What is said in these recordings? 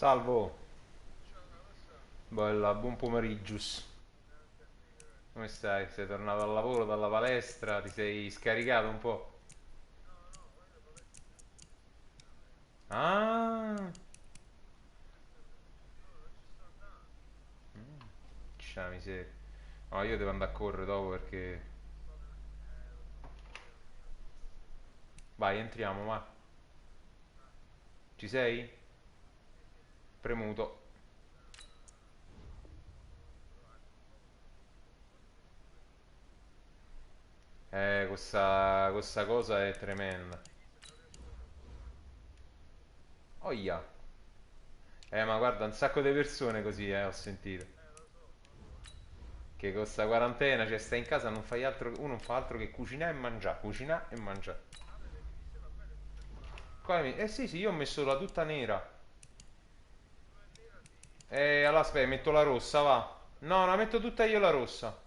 Salvo, bella, buon pomeriggio. Come stai? Sei tornato al lavoro dalla palestra? Ti sei scaricato un po'? Ah, c'è la miseria. No, io devo andare a correre dopo perché... Vai, entriamo, ma... Ci sei? Premuto. Questa cosa è tremenda. Oia. Ma guarda, un sacco di persone così, ho sentito. Che con sta quarantena, cioè stai in casa, non fai altro, uno non fa altro che cucinare e mangiare. Eh sì, sì, io ho messo la tutta nera. Allora aspetta, metto la rossa, va. No, la metto tutta io la rossa.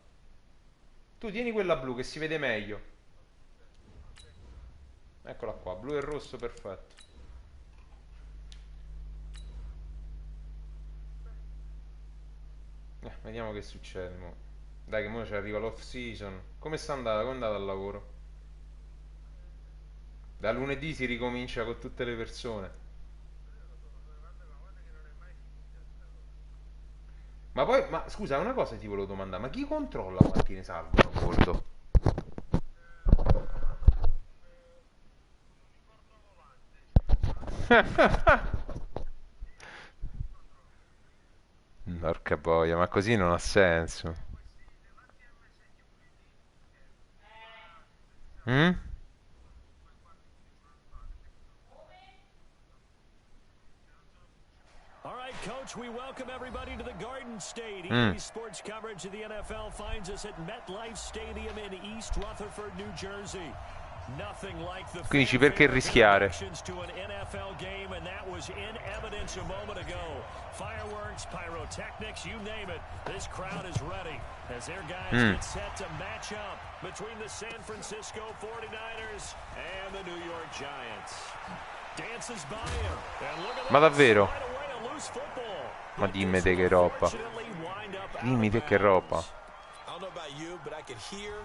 Tu tieni quella blu che si vede meglio. Eccola qua, blu e rosso, perfetto. Vediamo che succede mo. Dai che mo ci arriva l'off season. Come sta andata? Come è andata al lavoro? Da lunedì si ricomincia con tutte le persone. Ma poi, ma scusa, una cosa ti volevo domandare, ma chi controlla quanti ne salvano a bordo? Porca boia, ma così non ha senso. Mm? All right, Coach, we welcome everybody to the Garden State. Mm. EA Sports coverage of the NFL finds us at MetLife Stadium in East Rutherford, New Jersey. Nothing like the Quindi dici perché rischiare? to an NFL game, and that was in evidence a moment ago. Fireworks, pyrotechnics, you name it. This crowd is ready as their guys get set to match up between the San Francisco 49ers and the New York Giants. Dances by him. And look at Ma davvero? right away to lose football. Ma dimmi te che roba. Dimmi te che roba. I don't know about you, but I could hear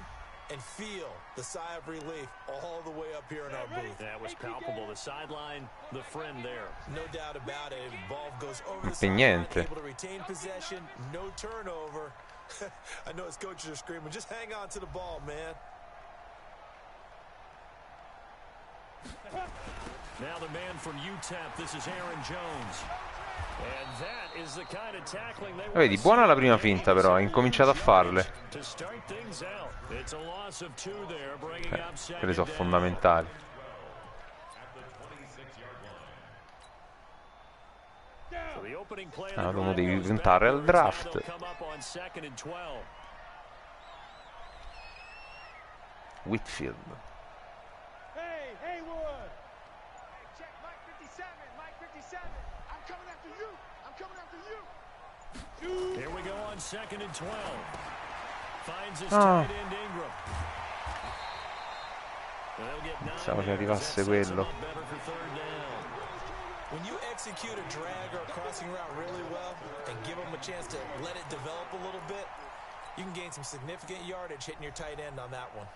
and feel the sigh of relief all the way up here in our booth. That was palpable. The sideline, the friend there. No doubt about it. Ball goes over the Per sideline, niente. able to retain possession, no turnover. I know his coaches are screaming, just hang on to the ball, man. Now the man from UTEP, this is Aaron Jones. And that is the kind of tackling they Vedi, buona la prima finta però, ha incominciato a farle. to start things out. It's a loss of 2 there, bringing up second Quelle sono down. fondamentali. So the opening play of Ah, the uno drive devi goes puntare al backwards. Now draft. they'll come up on 2nd and 12. Whitfield. Hey, Haywood! Hey, check Mike 57, Mike 57. I'm coming after you. I'm coming after you. Here we go on 2nd and 12. Finds his Ah. tight end Ingram. They'll get 9 Pensavo che there. arrivasse That sets him quello. up better for 3rd down. When you execute a drag or a crossing route really well and give them a chance to let it develop a little bit, you can gain some significant yardage hitting your tight end on that one.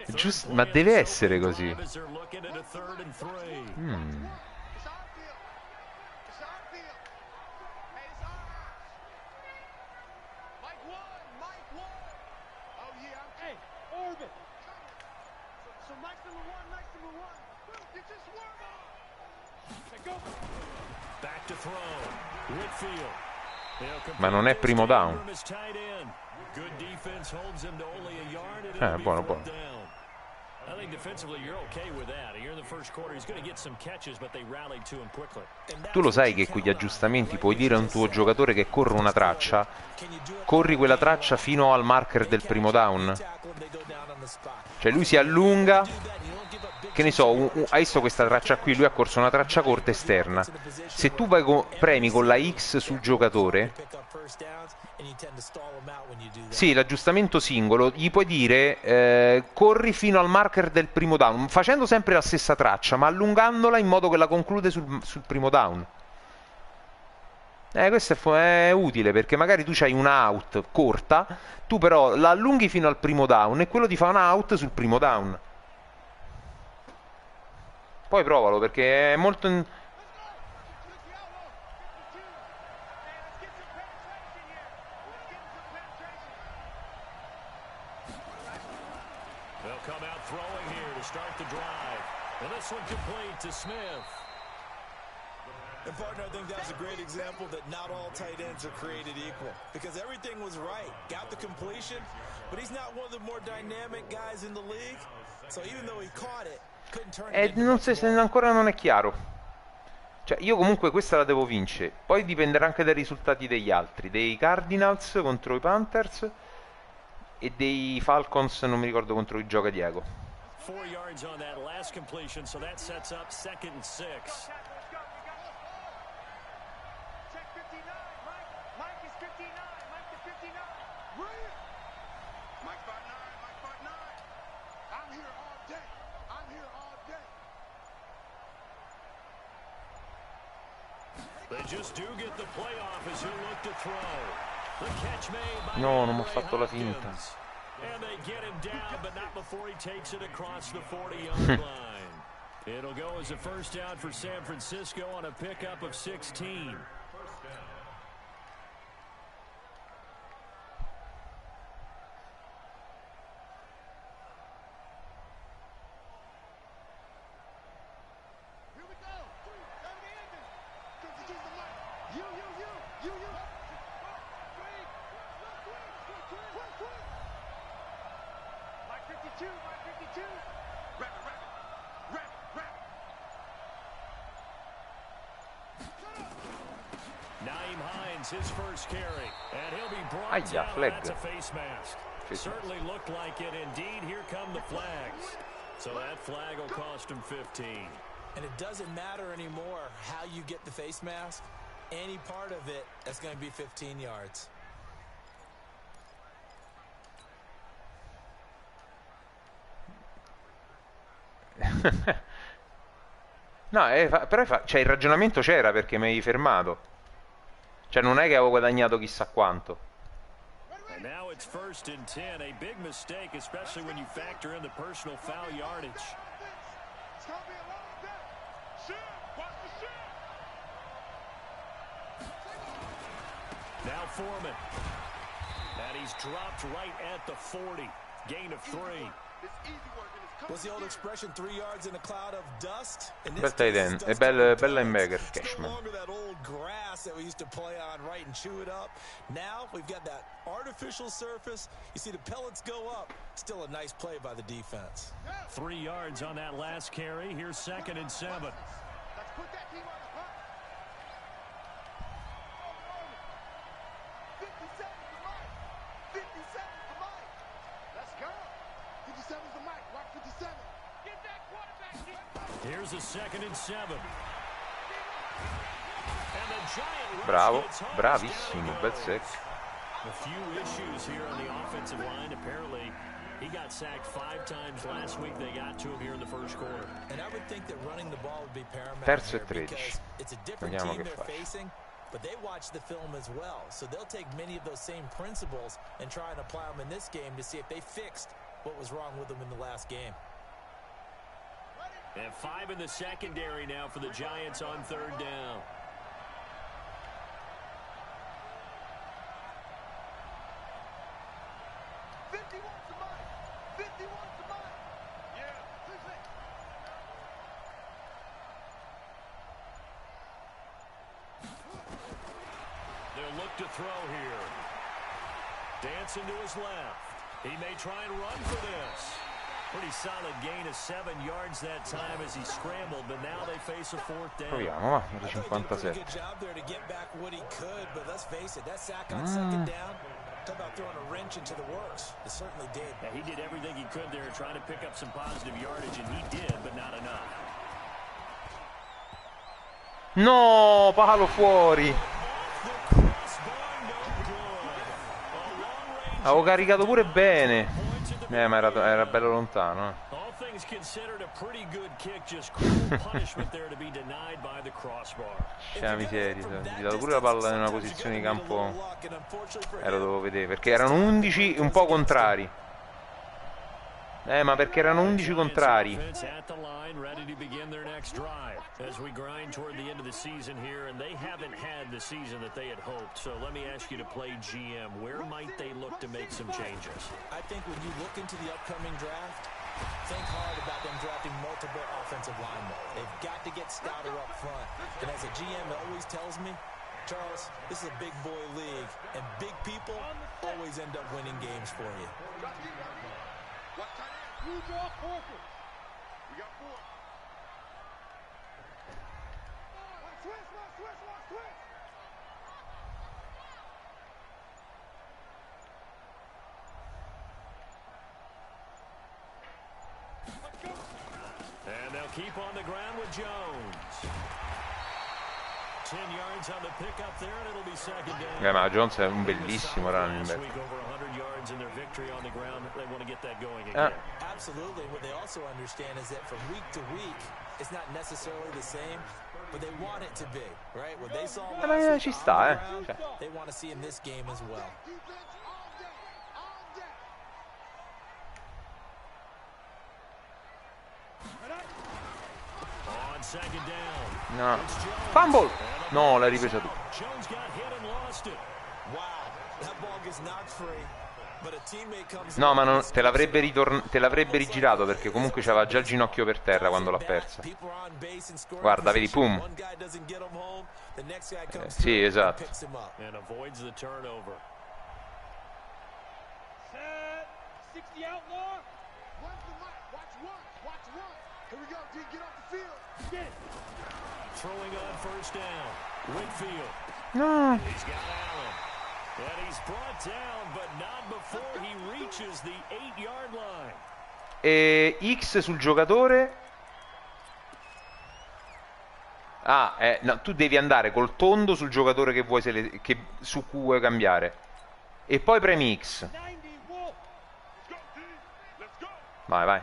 Giusto, ma deve essere così. As they're looking at a 3rd and 3. It's our field. It's our field. Hey, it's ours. Mike one. Oh, yeah. Hey, orbit. So Mike number one. Get your swarm on. Hey, go. Back to throw. Whitfield. Ma non è primo down. Good defense holds him to only a yard and it'll be Buono, 4th buono. down. I think defensively you're okay with that. Here in the first quarter he's going to get some catches, but they rallied to him quickly. Tu lo sai che con gli aggiustamenti puoi dire a un tuo giocatore che corre una traccia, corri quella traccia fino al marker del primo down. Cioè lui si allunga, che ne so, hai visto questa traccia qui, lui ha corso una traccia corta esterna. Se tu premi con la X sul giocatore, Sì, l'aggiustamento singolo, gli puoi dire corri fino al marker del primo down, facendo sempre la stessa traccia, ma allungandola in modo che la conclude sul primo down. Questo è utile, perché magari tu c'hai una out corta, tu però la allunghi fino al primo down e quello ti fa una out sul primo down. Poi provalo, perché è molto... And partner, I think that was a great example that not all tight ends are created equal, because everything was right. Got the completion, but he's not one of the more dynamic guys in the league. So even though he caught it, couldn't turn it into non se ancora non è chiaro. Cioè, io comunque questa la devo vincere. Poi dipenderà anche dai risultati degli altri, dei Cardinals contro i Panthers e dei Falcons, non mi ricordo contro chi gioca Diego. 4 yards on that last completion, so that sets up 2nd and 6. No, non mi ha fatto la finta. And they get him down, but not before he takes it across the 40-yard line. It'll go as a first down for San Francisco on a pickup of 16. His first carry, and he'll be brought down. That's a face mask. Certainly looked like it. Indeed, here come the flags. So that flag will cost him 15. And it doesn't matter anymore how you get the face mask. Any part of it, that's going to be 15 yards. No, però cioè, il ragionamento c'era, perché mi hai fermato. Cioè, non è che avevo guadagnato chissà quanto. And now it's 1st and 10, a big mistake, especially when you factor in the personal foul yardage. Now Foreman. And he's dropped right at the 40. Gain of 3. What's the old expression, 3 yards in a cloud of dust? Bel tight end, e bel linebacker, Cashman. That old grass that we used to play on, right, and chew it up. Now we've got that artificial surface. You see the pellets go up. Still a nice play by the defense. 3 yards on that last carry. Here's 2nd and 7. Let's put that team on the clock. 57's the mic. 57's the mic. Let's go. 57's the mic. Watch 57. Get that quarterback. Here's a 2nd and 7. And the giant Bravo, bravissimo, bel sec. A few issues here on the offensive line. Apparently, he got sacked 5 times last week. They got to him here in the first quarter. And I would think that running the ball would be paramount. Terzo e 13. It's a different team they're facing, but they watch the film as well. So they'll take many of those same principles and try and apply them in this game to see if they fixed what was wrong with them in the last game. And 5 in the secondary now for the Giants on 3rd down. They'll look to throw here. Dancing to his left. He may try and run for this. Pretty solid gain of 7 yards that time as he scrambled, but now they face a 4th down. Proviamo, va, 57. Good job there to get back what he could, but let's face it, that sack on 2nd down, talk about throwing a wrench into the works. It certainly did. Yeah, he did everything he could there, trying to pick up some positive yardage, and he did, but not enough. No, palo fuori. Avevo caricato pure bene. Ma era bello lontano. C'è miseria. Gli ho dato pure la palla in una posizione di campo. Lo dovevo vedere. Perché erano 11 un po' contrari. Ma perché erano 11 contrari. As we grind toward the end of the season here, and they haven't had the season that they had hoped. So let me ask you to play GM. Where might they look to make some changes? I think when you look into the upcoming draft, think hard about them drafting multiple offensive linemen. They've got to get stouter up front. And as a GM, it always tells me, Charles, this is a big boy league, and big people always end up winning games for you. Who's your focus? We got 4. And they'll keep on the ground with Jones. 10 yards on the pickup there, and it'll be second down. Ma Jones è un bellissimo running back. Over 100 yards in their victory on the ground. They want to get that going again. Absolutely. What they also understand is that from week to week, it's not necessarily the same, but they want it to be, right? What they saw last week ci sta, they want to see in this game as well. On second down. No. Fumble! No, l'hai ripresa tu. Jones got hit and lost it. Wow, that ball gets knocked free. No, ma non, te l'avrebbe rigirato, perché comunque c'aveva già il ginocchio per terra quando l'ha persa. Guarda, vedi, pum. Sì, esatto. No. And he's brought down, but not before he reaches the 8-yard line. E X sul giocatore. No, tu devi andare col tondo sul giocatore che vuoi su cui vuoi cambiare. E poi premi X. Vai, vai.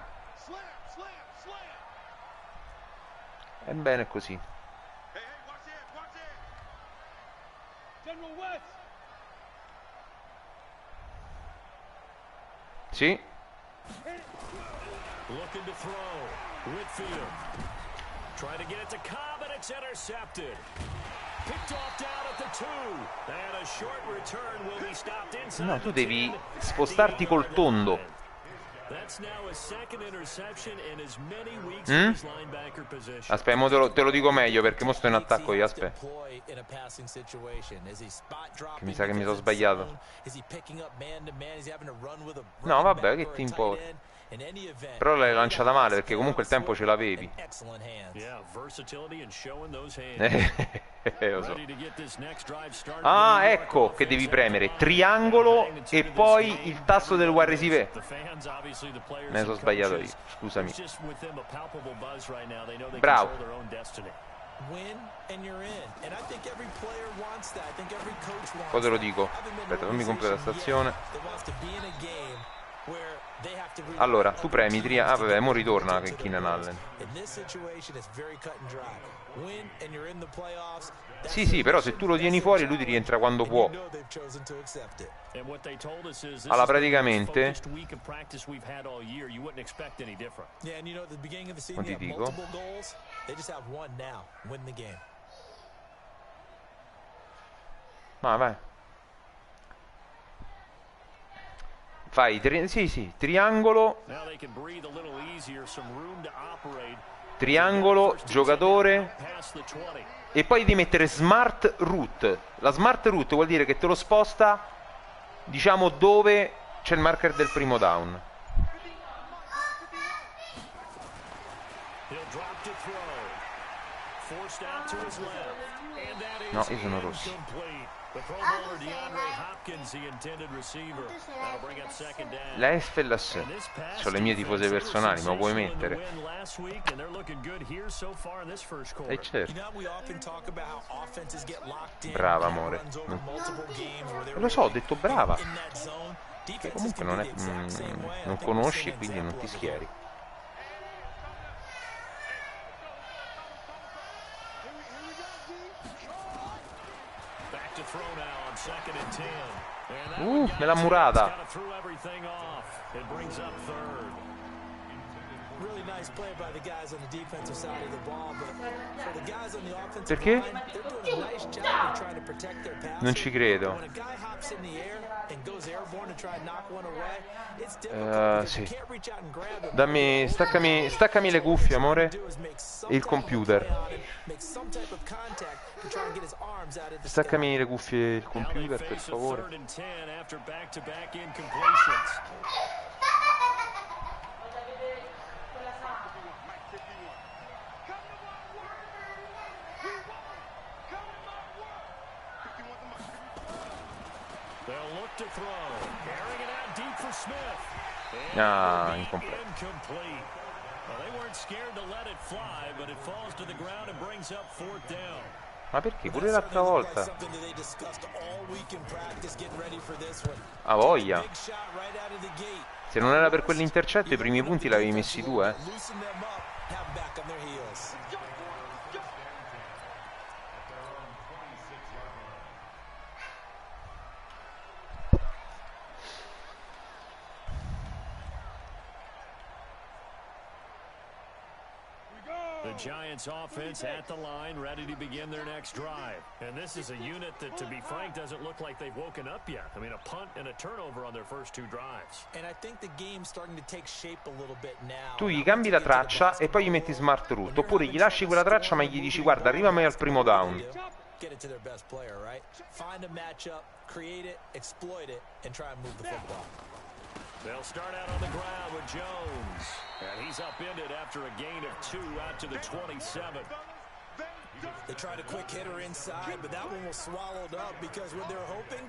È bene così. Sì. Looking to throw. Whitfield. Trying to get it to Cobb, and it's intercepted. Picked off down at the 2. And a short return will be stopped inside. No, tu devi spostarti col tondo. That's now a second interception in as many weeks in his linebacker position. Aspetta, mo te lo dico meglio, perché mo sto in attacco io, aspetta. Che mi sa che mi sono sbagliato. No, vabbè, che ti importa. Però l'hai lanciata male, perché comunque il tempo ce l'avevi. Lo so. Ah, ecco che devi premere triangolo e poi il tasto del wide receiver. Me ne sono sbagliato io, scusami. Bravo. Poi te lo dico. Aspetta, fammi completare la stazione. Allora, tu premi vabbè, mo ritorna che Canale. Sì, però se tu lo tieni fuori lui ti rientra quando può. Allora, praticamente non ti dico. Vai. Fai triangolo. Triangolo, giocatore. E poi devi mettere smart route. La smart route vuol dire che te lo sposta, diciamo, dove c'è il marker del primo down. No, io sono rosso. La F e la S sono le mie tifose personali, ma puoi mettere. E certo. Brava, amore. Lo so, ho detto brava. che comunque non, non conosci, quindi non ti schieri. Me l'ha murata. Perché? Non ci credo. Sì. Dammi, staccami le cuffie, amore. E il computer. Staccami le cuffie e il computer, per favore. Ah, incompleto. Ma perché? Pure l'altra volta. A voglia. Se non era per quell'intercetto, i primi punti l'avevi messi tu, eh. The Giants offense at the line, ready to begin their next drive. And this is a unit that, to be frank, doesn't look like they've woken up yet. I mean, a punt and a turnover on their first two drives. And I think the game's starting to take shape a little bit now. Tu gli cambi la traccia e poi gli metti smart route, oppure gli lasci quella traccia ma gli dici guarda, arrivami al primo down. Get it to their best player, right? Find a matchup, create it, exploit it, and try and move the football. They'll start out on the ground with Jones. And he's upended after a gain of 2 out to the 27. They tried a quick hitter inside, but that one was swallowed up because what they're hoping,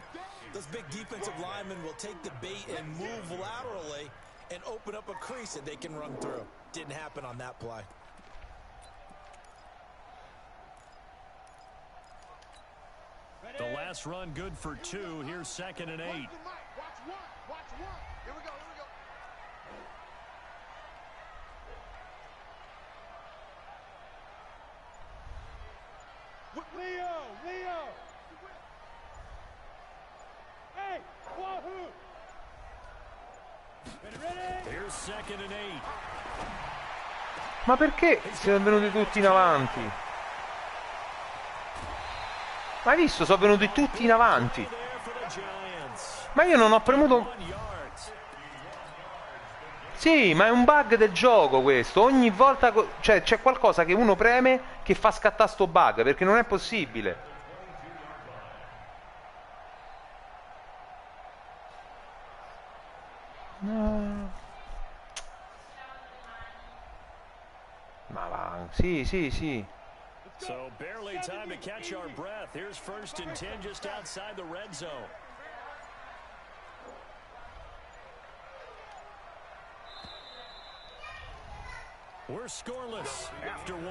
those big defensive linemen will take the bait and move laterally and open up a crease that they can run through. Didn't happen on that play. The last run good for 2. Here's 2nd and 8. Watch one. Here we go. Leo. Hey, Wahoo. Ready? Here's 2nd and 8. Ma perché siamo venuti tutti in avanti? Ma hai visto? Sono venuti tutti in avanti. Ma io non ho premuto... Sì, ma è un bug del gioco questo. Ogni volta... Cioè, c'è qualcosa che uno preme che fa scattare sto bug, perché non è possibile. No. Ma va... Sì. So barely time to catch our breath. Here's 1st and 10 just outside the red zone. We're scoreless after 1.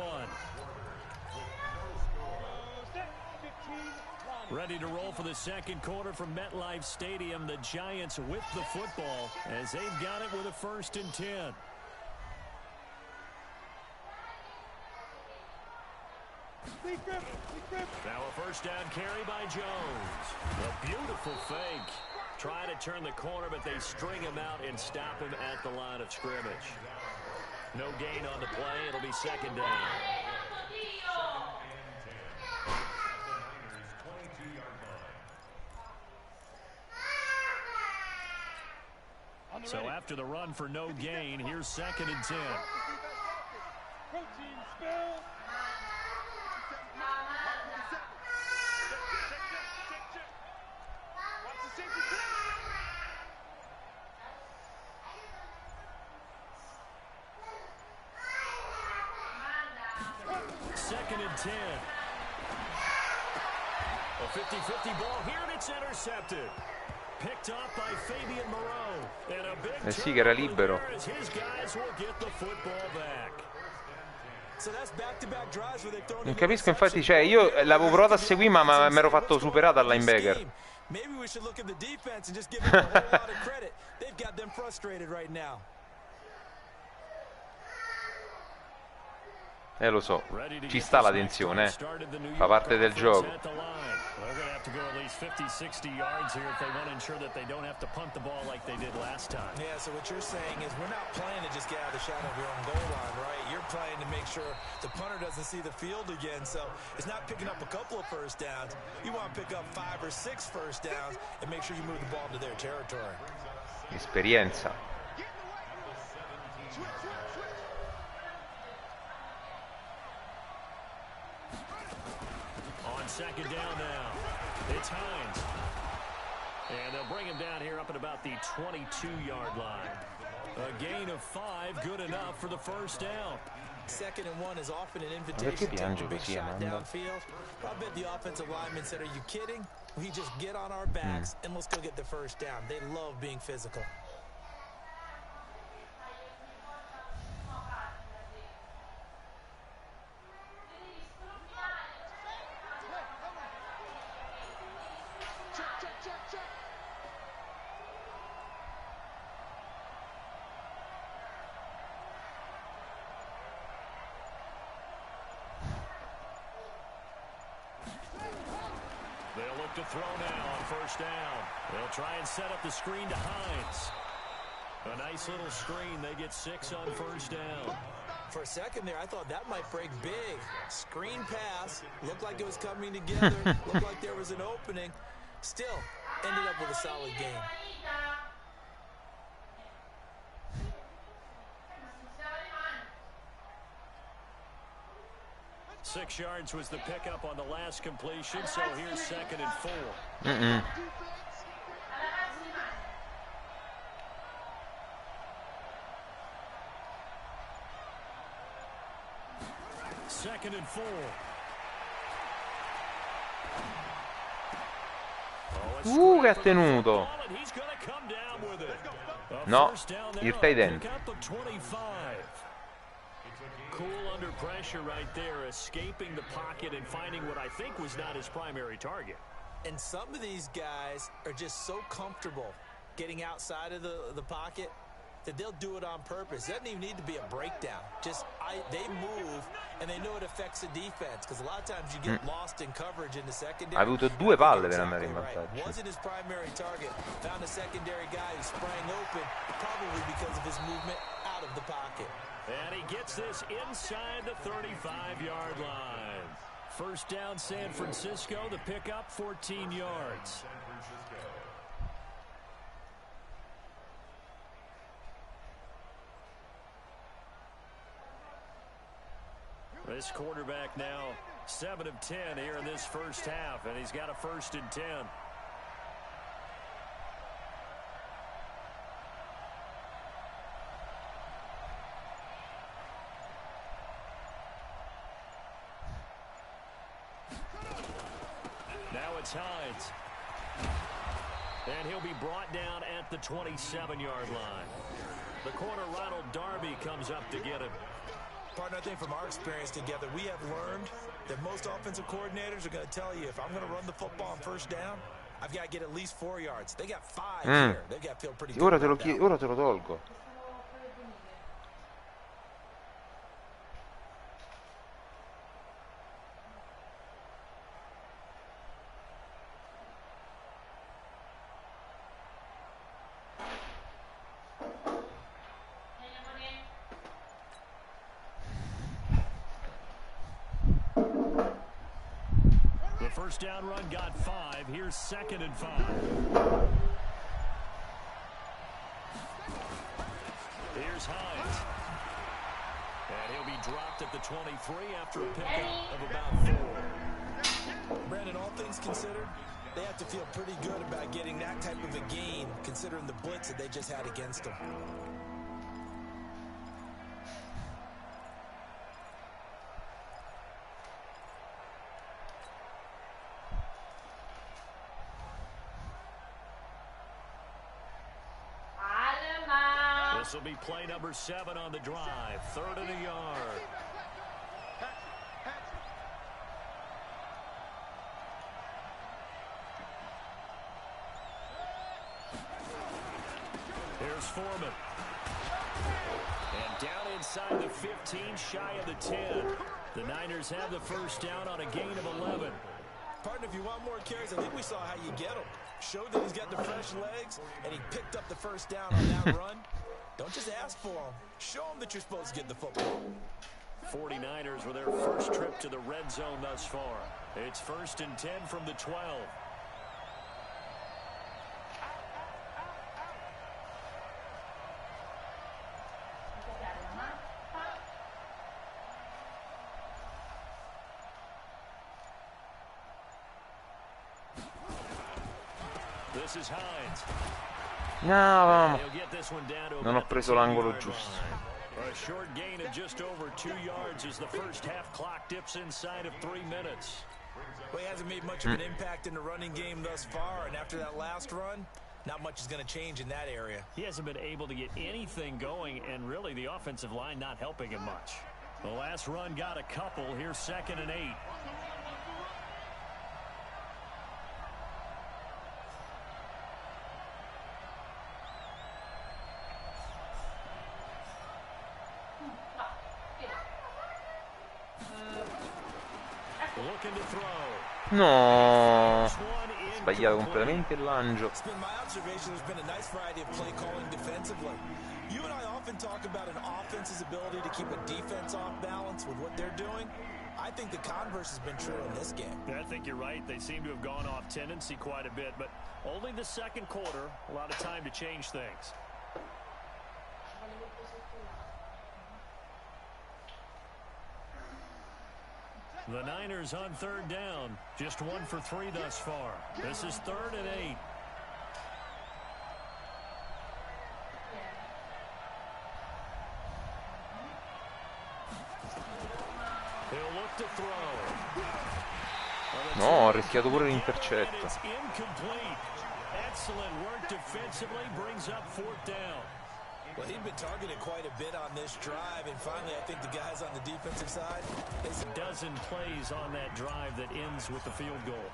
Ready to roll for the second quarter from MetLife Stadium. The Giants with the football as they've got it with a 1st and 10. Now a 1st down carry by Jones. A beautiful fake. Try to turn the corner, but they string him out and stop him at the line of scrimmage. No gain on the play. It'll be 2nd down. So after the run for no gain, here's 2nd and 10. Protein spill. Second and 10. A 50-50 ball here, and it's intercepted. Picked up by Fabian Moreau. And a big sì, che era libero. as his guys will get the football back. Non capisco, infatti, cioè io l'avevo provato a seguire ma mi ero fatto superare dal linebacker. Maybe we should look at the defense and just give them a whole lot of credit. They've got them frustrated right now. Lo so, ci sta la tensione, fa parte del gioco. They're going to have to go at least 50-60 yards here if they want to ensure that they don't have to punt the ball like they did last time. Yeah, so what you're saying is we're not playing to just get out of the shadow of your own goal line, right? You're playing to make sure the punter doesn't see the field again. So it's not picking up a couple of first downs. You want to pick up 5 or 6 first downs and make sure you move the ball into their territory. Esperienza. On second down now, it's Hines. And they'll bring him down here up at about the 22-yard line. A gain of 5, good enough for the first down. 2nd and 1 is often an invitation to take a big shot downfield. I bet the offensive lineman said, are you kidding? We just get on our backs and let's go get the first down. They love being physical. To throw now on first down. They'll try and set up the screen to Hines. A nice little screen. They get 6 on first down. For a second there, I thought that might break big. Screen pass. Looked like it was coming together. Looked like there was an opening. Still, ended up with a solid game. 6 yards was the pickup on the last completion, so here's 2nd and 4. Second and 4. Che ha tenuto. No, il tight end. Cool under pressure right there, escaping the pocket and finding what I think was not his primary target. And some of these guys are just so comfortable getting outside of the pocket that they'll do it on purpose. It doesn't even need to be a breakdown. Just they move and they know it affects the defense, because a lot of times you get lost in coverage in the secondary. Ha avuto 2 palle per andare in vantaggio. Wasn't his primary target. Found a secondary guy who sprang open, probably because of his movement out of the pocket. And he gets this inside the 35-yard line. First down, San Francisco. The pickup, 14 yards. This quarterback now 7 of 10 here in this first half, and he's got a 1st and 10. Now it's Hines. And he'll be brought down at the 27-yard line. The corner, Ronald Darby, comes up to get him. Partner, I think from our experience together, we have learned that most offensive coordinators are going to tell you, if I'm going to run the football on first down, I've got to get at least 4 yards. They got 5 here. They've got to feel pretty good. Ora te lo tolgo. First down run got 5. Here's 2nd and 5. Here's Hines. And he'll be dropped at the 23 after a pickup of about 4. Brandon, all things considered, they have to feel pretty good about getting that type of a gain, considering the blitz that they just had against them. This will be play number 7 on the drive. 3rd and a yard. Here's Foreman. And down inside the 15, shy of the 10. The Niners have the first down on a gain of 11. Partner, if you want more carries, I think we saw how you get them. Showed that he's got the fresh legs, and he picked up the first down on that run. Don't just ask for them. Show them that you're supposed to get the football. 49ers with their first trip to the red zone thus far. It's 1st and 10 from the 12. This is Hines. No, non ho preso l'angolo giusto. A short gain of just over 2 yards as the first half clock dips inside of 3 minutes. Well, he hasn't made much of an impact in the running game thus far, and after that last run, not much is going to change in that area. He hasn't been able to get anything going, and really the offensive line not helping him much. The last run got a couple. Here's 2nd and 8. No, sbagliato completamente il lancio. It's been my observation there's been a nice variety of play calling defensively. You and I often talk about an offense's ability to keep a defense off balance with what they're doing. I think the converse has been true in this game. I think you're right. They seem to have gone off tendency quite a bit, but only the second quarter, a lot of time to change things. The Niners on 3rd down. Just 1 for 3 thus far. This is 3rd and 8. He'll look to throw. No, ha rischiato pure l'intercetto. It's incomplete. Excellent work defensively, brings up 4th down. Well, he's been targeted quite a bit on this drive, and finally I think the guys on the defensive side. It's a dozen plays on that drive that ends with the field goal.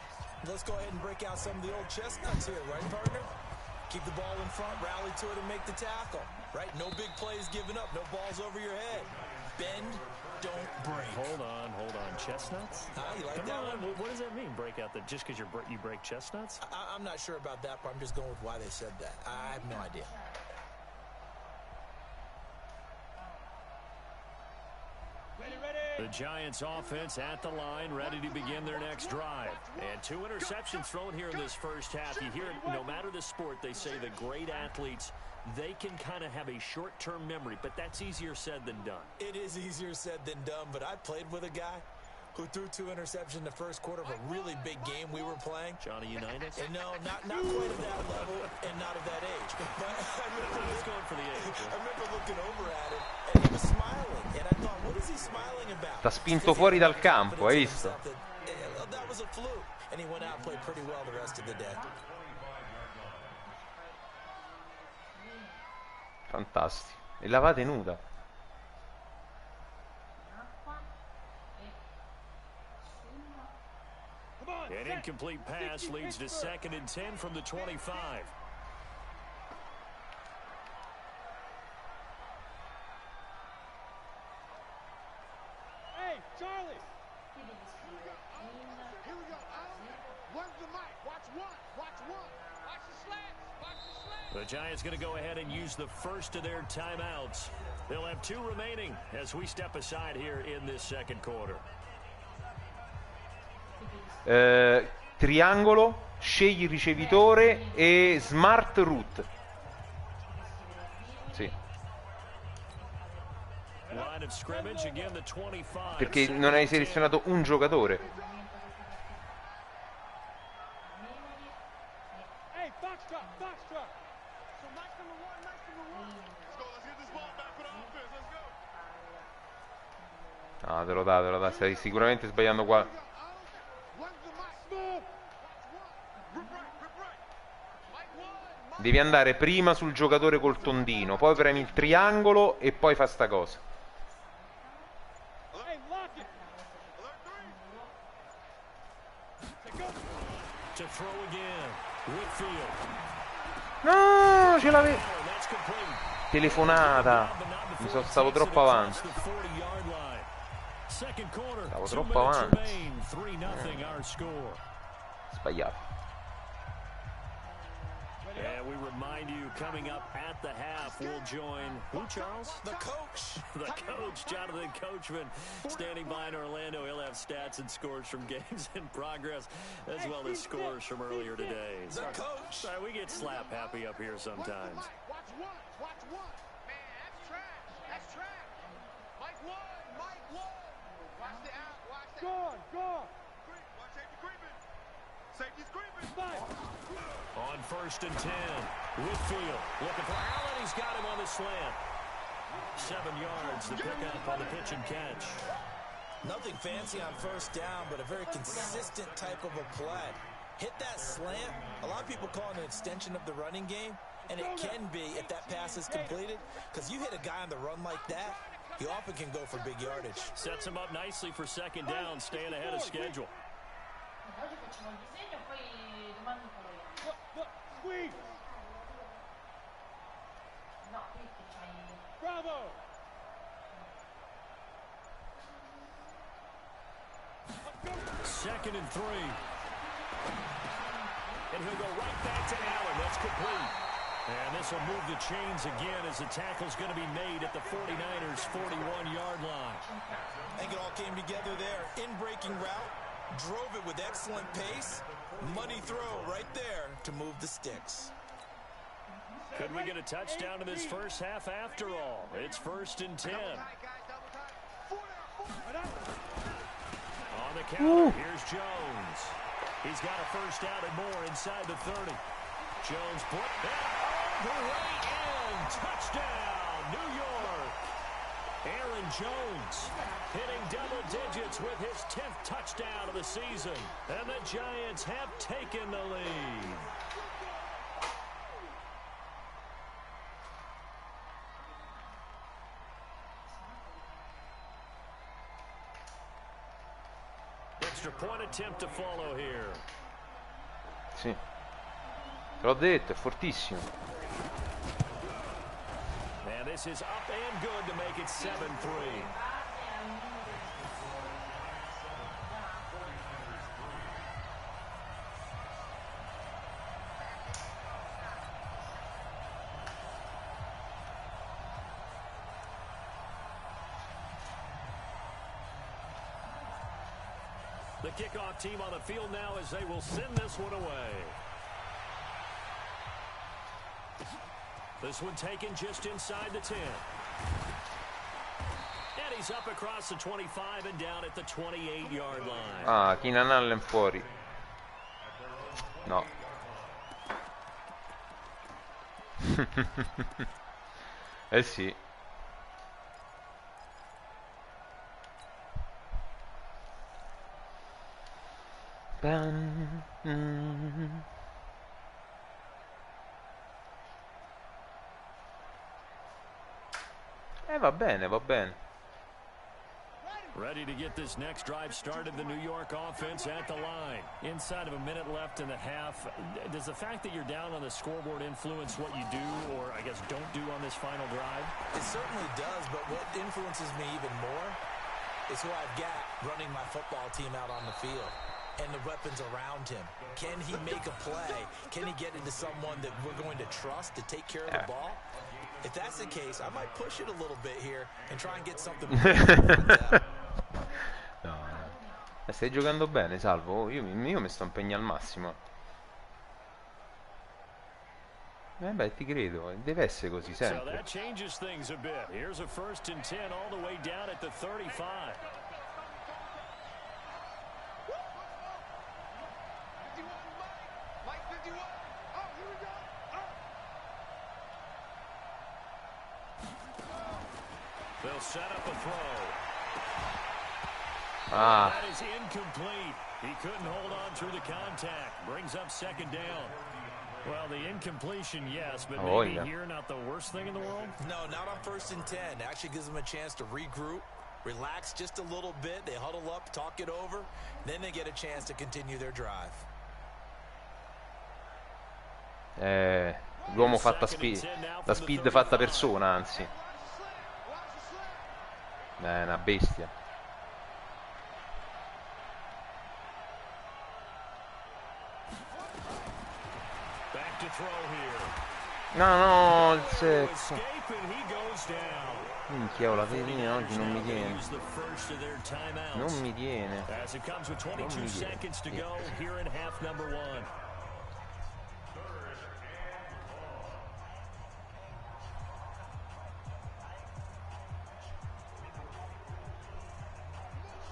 Let's go ahead and break out some of the old chestnuts here, right, partner? Keep the ball in front, rally to it, and make the tackle, right? No big plays given up, no balls over your head. Bend, don't break. Hold on. Chestnuts? You like Come that on, one? what does that mean, break out? That just because you break chestnuts? I'm not sure about that, but I'm just going with why they said that. I have no idea. The Giants offense at the line, ready to begin their next drive. And 2 interceptions thrown here in this first half. You hear it, no matter the sport, they say the great athletes, they can kind of have a short-term memory, but that's easier said than done. It is easier said than done, but I played with a guy who threw 2 interceptions in the first quarter of a really big game we were playing. Johnny Unitas? And no, not quite at that level and not at that age. But He's going for the age. I remember looking over at him, and he was smiling. And I thought, what is he smiling about? T'ha spinto fuori dal campo, hai visto? That was a fluke. And he went out and played pretty well the rest of the day. Fantastico. E l'aveva tenuta. An incomplete pass leads to 2nd and 10 from the 25. Hey, Charlie. Here we go. Where's the mic? Watch one. Watch the slants. The Giants going to go ahead and use the first of their timeouts. They'll have 2 remaining as we step aside here in this second quarter. Triangolo, scegli il ricevitore e smart route. Sì. Perché non hai selezionato un giocatore. Ah, te lo dà, stai sicuramente sbagliando qua. Devi andare prima sul giocatore col tondino, poi premi il triangolo e poi fa sta cosa. No, ce l'avevo. telefonata. Stavo troppo avanti. Stavo troppo avanti. Sbagliato. And we remind you, coming up at the half, we'll join who, Charles? The coach. The coach, Jonathan Coachman, standing by in Orlando. He'll have stats and scores from games in progress, as well as scores from earlier today. The coach. Sorry, we get slap happy up here sometimes. Watch one. Man, that's trash. That's trash. Mike one. Watch the out. Watch the Gone. Watch safety creeping. Safety's creeping. On 1st and 10, Whitfield looking for Allen. He's got him on the slant. 7 yards, the pickup on the pitch and catch. Nothing fancy on 1st down, but a very consistent type of a play. Hit that slant. A lot of people call it an extension of the running game, and it can be if that pass is completed, because you hit a guy on the run like that, he often can go for big yardage. Sets him up nicely for 2nd down, staying ahead of schedule. Squeeze. Bravo. 2nd and 3. And he'll go right back to Allen. That's complete. And this will move the chains again as the tackle's going to be made at the 49ers' 41-yard line. I think it all came together there. In-breaking route. Drove it with excellent pace. Money throw right there to move the sticks. Could we get a touchdown in this first half after all? It's 1st and 10. On the counter, here's Jones. He's got a 1st down and more inside the 30. Jones put that all the way in. Touchdown, New York. Aaron Jones hitting double digits with his 10th touchdown of the season. And the Giants have taken the lead. Extra point attempt to follow here. Sì. Te l'ho detto, è fortissimo. And this is up and good to make it 7-3. The kickoff team on the field now as they will send this one away. This one taken just inside the 10. And he's up across the 25 and down at the 28-yard line. Ah, Canale fuori. No. Eh sì. Va bene, va bene. Ready to get this next drive started, the New York offense at the line. Inside of a minute left in the half, does the fact that you're down on the scoreboard influence what you do, or I guess don't do on this final drive? It certainly does, but what influences me even more is who I've got running my football team out on the field and the weapons around him. Can he make a play? Can he get into someone that we're going to trust to take care of the ball? If that's the case, I might push it a little bit here and try and get something. No, stai giocando bene, Salvo. Io mi sto impegnando al massimo. Beh, ti credo, deve essere così sempre. So that changes things a bit. Here's a 1st and 10 all the way down at the 35. They'll set up a throw. That is incomplete. He couldn't hold on through the contact. Brings up 2nd down. Well, the incompletion, yes, but maybe here not the worst thing in the world? No, not on 1st and 10. Actually gives them a chance to regroup, relax just a little bit. They huddle up, talk it over. Then they get a chance to continue their drive. L'uomo fatta la speed fatta persona, anzi. È una bestia. No, il sexo. Minchia, la fedina oggi non mi tiene. Non mi tiene.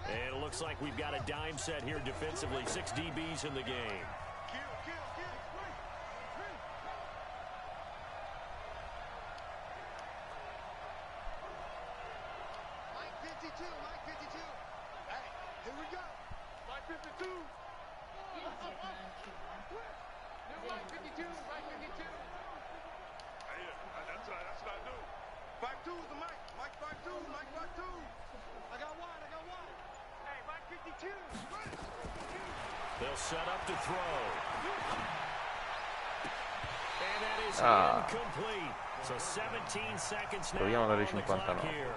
And it looks like we've got a dime set here defensively. 6 DBs in the game. They'll set up to throw. And that is incomplete. So 17 seconds now on the clock here.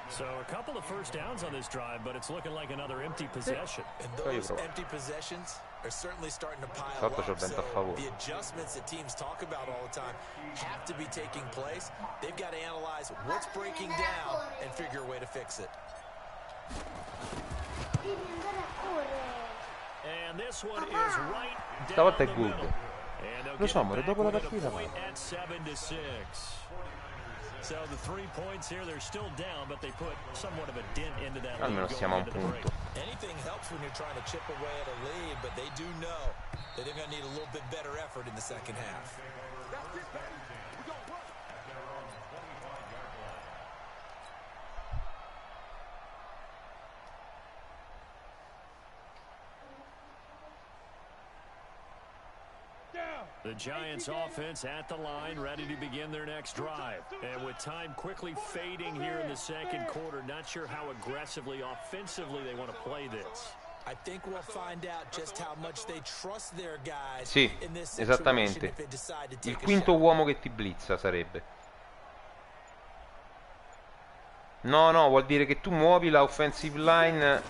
So a couple of first downs on this drive, but it's looking like another empty possession. And those empty possessions are certainly starting to pile up. So the adjustments that teams talk about all the time have to be taking place. They've got to analyze what's breaking down and figure a way to fix it. And this one is right Stavolta è good. Lo so, amore, dopo la partita va. So the 3 points here, they're still down, but they put somewhat of a dent into that. Almeno stiamo a un punto. Anything helps when you're trying to chip away at a lead, but they do know that they're going to need a little bit better effort in the second half. The Giants offense at the line, ready to begin their next drive. And with time quickly fading here in the second quarter, not sure how aggressively, offensively they want to play this. I think we'll find out just how much they trust their guys. Sì, esattamente. Il quinto uomo che ti blitza sarebbe. No, vuol dire che tu muovi la offensive line.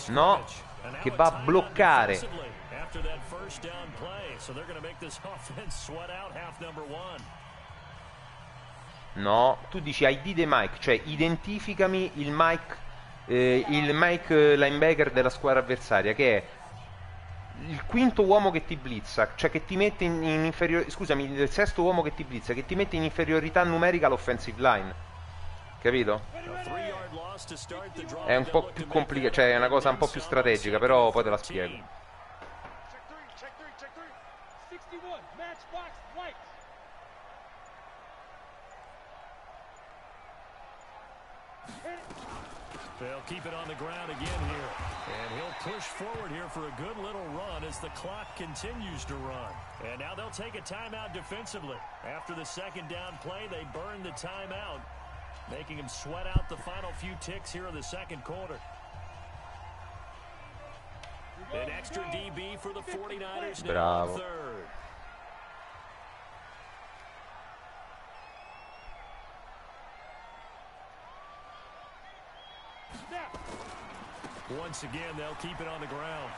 No, che va a bloccare. No, tu dici ID the mic, cioè identificami il mic linebacker della squadra avversaria, che è il quinto uomo che ti blitza, cioè che ti mette in inferiorità, scusami, il sesto uomo che ti blitza, che ti mette in inferiorità numerica l'offensive line. Capito? È un po' più complicato, cioè è una cosa un po' più strategica, però poi te la spiego. They'll keep it on the ground again here. And he'll push forward here for a good little run as the clock continues to run. And now they'll take a timeout defensively. After the second down play, they burn the timeout, making him sweat out the final few ticks here in the second quarter. An extra DB for the 49ers now on third. Once again, they'll keep it on the ground.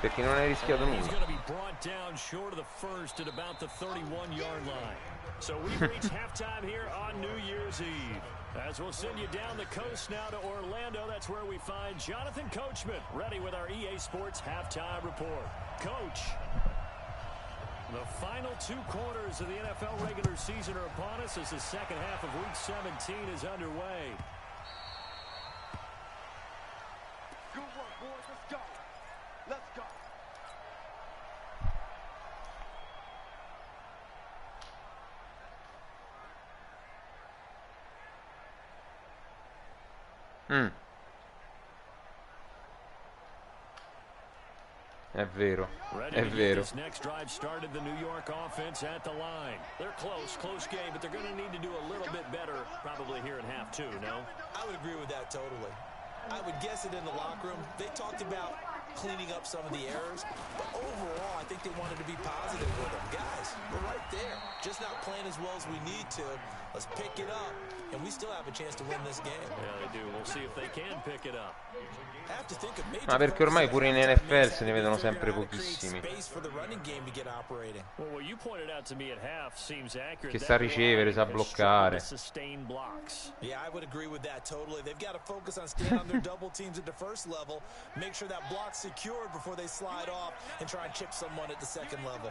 Perché non hai rischiato nulla. He's going to be brought down short of the first at about the 31-yard line. So we've reached halftime here on New Year's Eve. As we'll send you down the coast now to Orlando, that's where we find Jonathan Coachman, ready with our EA Sports halftime report. Coach, the final 2 quarters of the NFL regular season are upon us as the second half of Week 17 is underway. Good work, boys. Let's go. Let's go. È vero, è vero. This next drive started the New York offense at the line. They're close game, but they're going to need to do a little bit better probably here in half 2, no? I would agree with that totally. I would guess it in the locker room. They talked about cleaning up some of the errors, but overall, I think they wanted to be positive with them. Guys, we're right there. Just not playing as well as we need to. Let's pick it up, and we still have a chance to win this game. Yeah, they do. We'll see if they can pick it up. Ma perché ormai pure in NFL se ne vedono sempre pochissimi. Che sa ricevere, sa bloccare. Yeah, I would agree with that totally. They've got to focus on staying on their double teams at the first level, make sure that block's secured before they slide off and try and chip someone at the second level.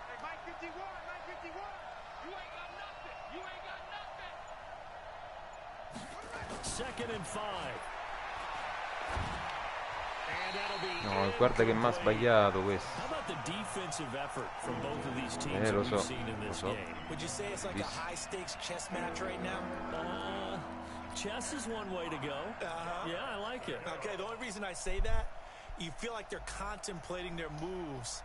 Hey, Mike 51, Mike 51. You ain't got nothing. You ain't got nothing. Second and 5. No, guarda che m'ha sbagliato questo. How about the defensive effort from both of these teams that we've seen in this game? Would you say it's like a high-stakes chess match right now? Chess is one way to go. Yeah, I like it. Okay, the only reason I say that, you feel like they're contemplating their moves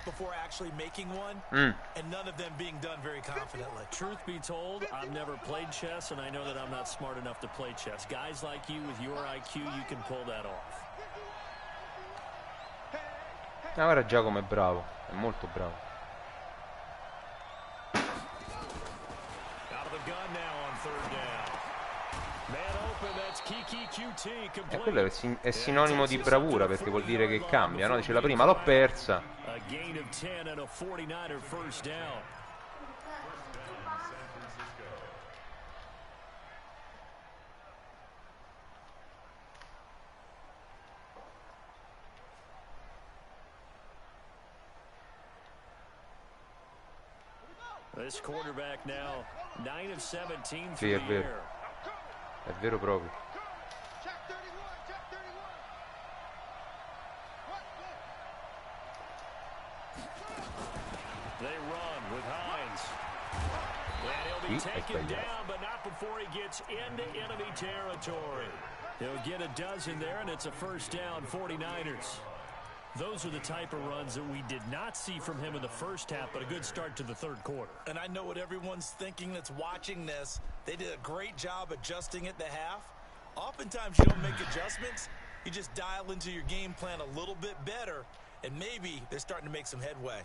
before actually making one, and none of them being done very confidently. Truth be told, I've never played chess, and I know that I'm not smart enough to play chess. Guys like you with your IQ, you can pull that off. Ah, guarda Giacomo è bravo, è molto bravo. Out of the gun now on third down. Man open, that's Kiki QT complete. E quello è sinonimo di bravura, perché vuol dire che cambia, no? Dice la prima l'ho persa. A gain of 10 and a 49er first down. This quarterback now 9 of 17 Sì, è through the vero. air. È vero proprio. Check 31, check 31. They run with Hines. And he'll be taken down, but not before he gets into enemy territory. He'll get a dozen there, and it's a first down, 49ers. Those are the type of runs that we did not see from him in the first half, but a good start to the third quarter. And I know what everyone's thinking that's watching this. They did a great job adjusting at the half. Oftentimes you don't make adjustments. You just dial into your game plan a little bit better, and maybe they're starting to make some headway.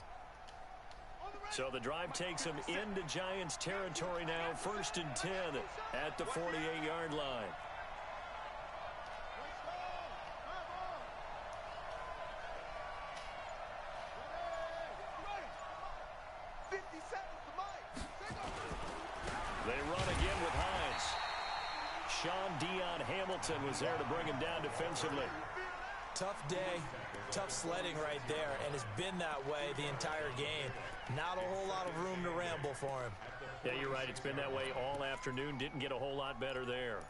So the drive takes them into Giants territory now, 1st and 10 at the 48-yard line. They run again with Hines. Sean Dion Hamilton was there to bring him down defensively. Tough day, tough sledding right there, and it's been that way the entire game. Not a whole lot of room to ramble for him. Yeah, you're right. It's been that way all afternoon. Didn't get a whole lot better there.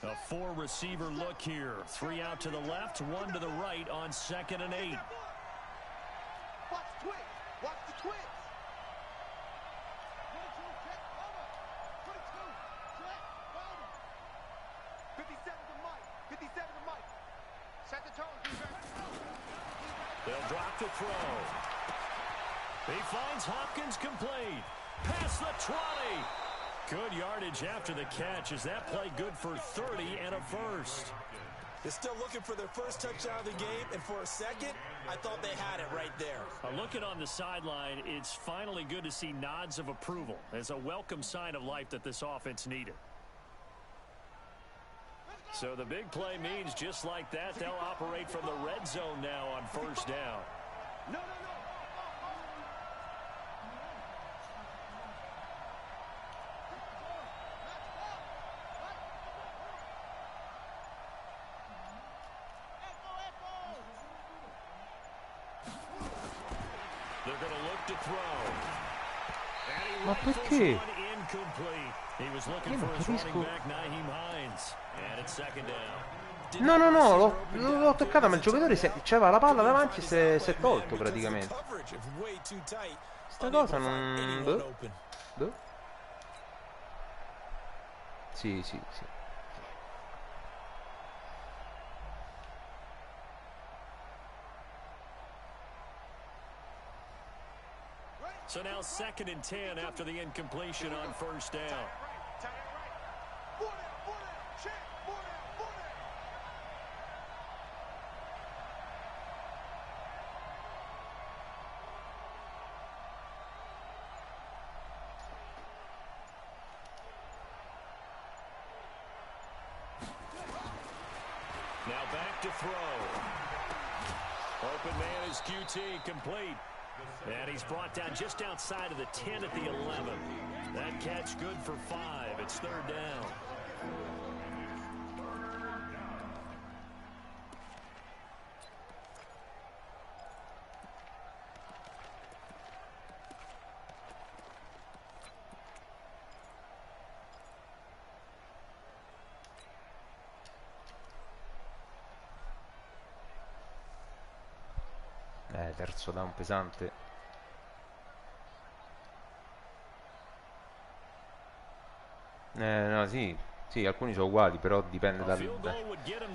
A 4-receiver look here. 3 out to the left, 1 to the right on 2nd and 8. Watch the twins. Watch the twins. 57 to Mike. 57 to Mike. Set the tone, defense. They'll drop the throw. He finds Hopkins complete. Past the 20. Good yardage after the catch. Is that play good for 30 and a first? They're still looking for their first touchdown of the game, and for a second, I thought they had it right there. Looking on the sideline, it's finally good to see nods of approval. It's a welcome sign of life that this offense needed. So the big play means just like that, they'll operate from the red zone now on first down. No. They're going to look to throw. Ma perché? He was looking for his running back, Nyheim Hines. And it's 2nd down. No, l'ho toccata, ma il giocatore c'aveva la palla davanti e si è tolto praticamente. Sta cosa non... Sì. So now 2nd and 10 after the incompletion on first down. Now back to throw. Open man is QT, complete. And he's brought down just outside of the 10 at the 11. That catch good for 5. It's 3rd down. Terzo down pesante. No, sì, alcuni sono uguali, però dipende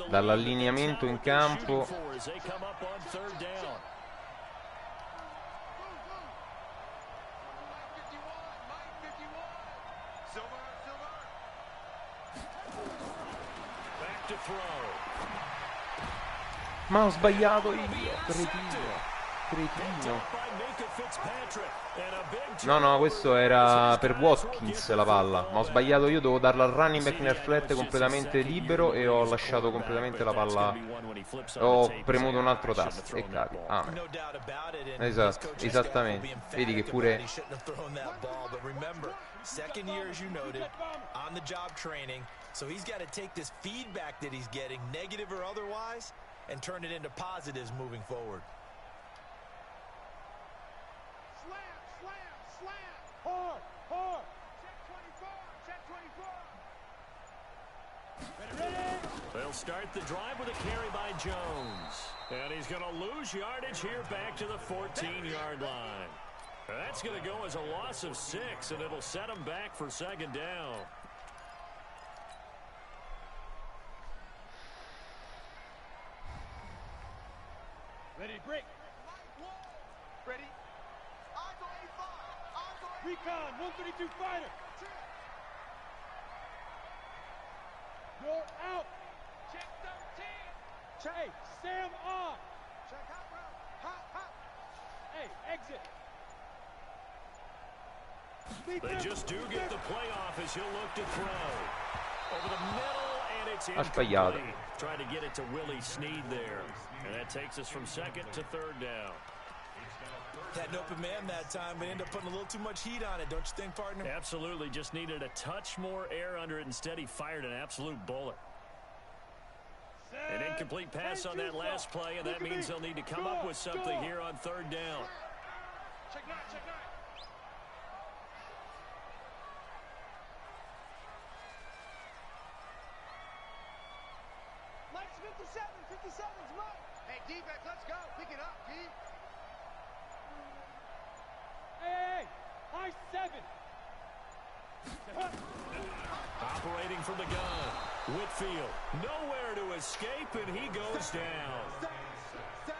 dall'allineamento in campo. Ma ho sbagliato io, cretino. No, questo era per Watkins la palla, ma ho sbagliato io, dovevo darla al running back nel flat completamente libero e ho lasciato completamente la palla, ho premuto un altro tasto e cadi. Esatto, esattamente, vedi che pure second year, as you noted, on the job training, so he's got to take this feedback that he's getting, negative or otherwise, and turn it into positives moving forward. Hard. Check 24. Ready. They'll start the drive with a carry by Jones. And he's going to lose yardage here back to the 14-yard line. That's going to go as a loss of 6, and it'll set him back for 2nd down. Ready, break. Ready. Recon, 132 fighter. You're out. Check 13. Hey, Sam on. Check hot. Hey, exit. They just do get the playoff as he'll look to throw. Over the middle, and it's incomplete. Trying to get it to Willie Snead there. And that takes us from 2nd to 3rd down. Had an open man that time, but ended up putting a little too much heat on it, don't you think, partner? Absolutely, just needed a touch more air under it. Instead, he fired an absolute bullet. An incomplete pass on that last play, and that means they'll need to come up with something here on 3rd down. Check 9. Mike's 57's Mike. Hey, defense, let's go. Pick it up, D. Hey, high 7. Operating from the gun. Whitfield, nowhere to escape, and he goes down.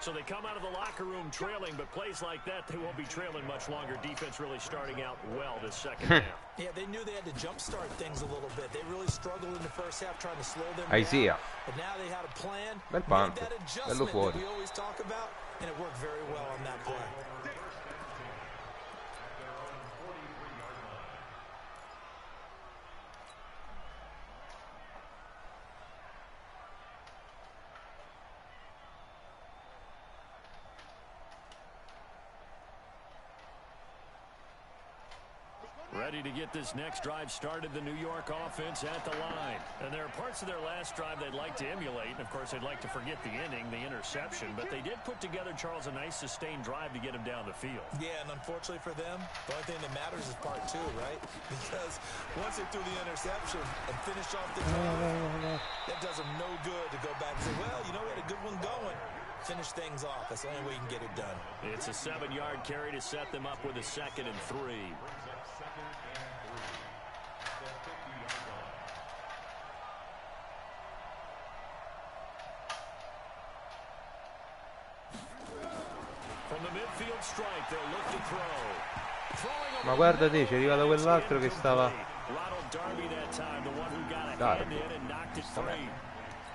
So they come out of the locker room trailing, but plays like that, they won't be trailing much longer. Defense really starting out well this 2nd half. Yeah, they knew they had to jumpstart things a little bit. They really struggled in the first half trying to slow them down. But now they had a plan. Bel punto. Bello fuori. That we always talk about, and it worked very well on that play. Ready to get this next drive started, the New York offense at the line. And there are parts of their last drive they'd like to emulate. And, of course, they'd like to forget the inning, the interception. But they did put together, Charles, a nice sustained drive to get him down the field. Yeah, and unfortunately for them, the only thing that matters is part 2, right? Because once they threw the interception and finished off the drive, that does them no good to go back and say, well, you know, we had a good one going. Finish things off. That's the only way you can get it done. It's a 7-yard carry to set them up with a 2nd and 3. From the midfield strike, they'll look to throw. Ma guarda te, ci è arrivato quell'altro che stava... Darby.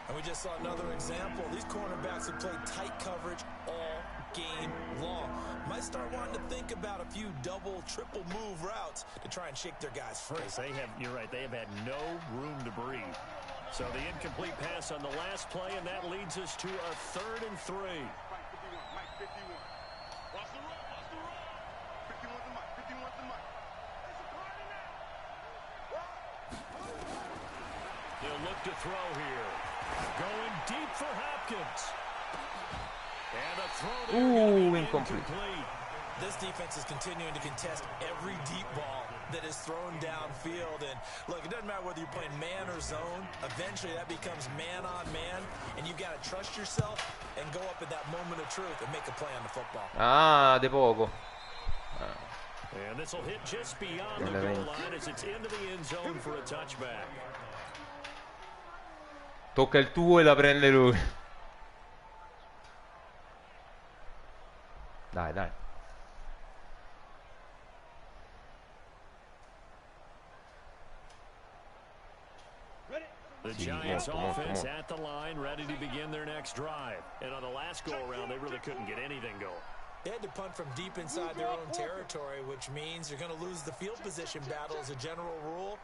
And we just saw another example. These cornerbacks have played tight coverage all game long. Might start wanting to think about a few double, triple move routes to try and shake their guys free. You're right, they have had no room to breathe. So the incomplete pass on the last play, and that leads us to a 3rd and 3. Mike 51. Watch the run, watch the run. 51's the Mike, 51's the Mike. There's a party now. He'll look to throw here. Going deep for Hopkins. And a throw there incomplete. This defense is continuing to contest every deep ball that is thrown downfield. And look, it doesn't matter whether you're playing man or zone. Eventually that becomes man on man, and you've got to trust yourself and go up at that moment of truth and make a play on the football. Ah, de poco. And this will hit just beyond the goal line as it's into the end zone for a touchback. Tocca il tuo e la prende lui. Dai, dai. The Giants offense at the line, ready to begin their next drive. And on the last go-around, they really couldn't get anything going. They had to punt from deep inside their own territory, which means you're going to lose the field position battle as a general rule.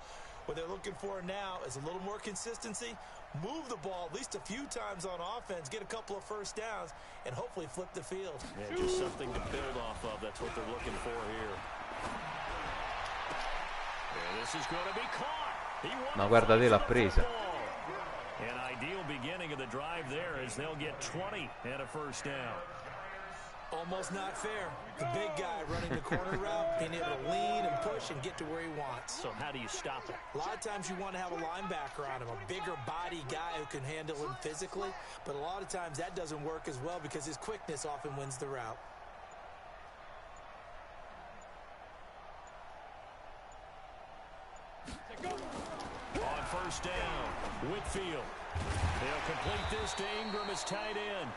What they're looking for now is a little more consistency, move the ball at least a few times on offense, get a couple of first downs, and hopefully flip the field. Yeah, just something to build off of. That's what they're looking for here. And this is going to be caught. Ma guarda te, l'ha presa. An ideal beginning of the drive there as they'll get 20 and a first down. Almost not fair. The big guy running the corner route, being able to lean and push and get to where he wants. So how do you stop it? A lot of times you want to have a linebacker on him, a bigger body guy who can handle him physically, but a lot of times that doesn't work as well because his quickness often wins the route. On first down, Whitfield. They'll complete this to Ingram as tight end.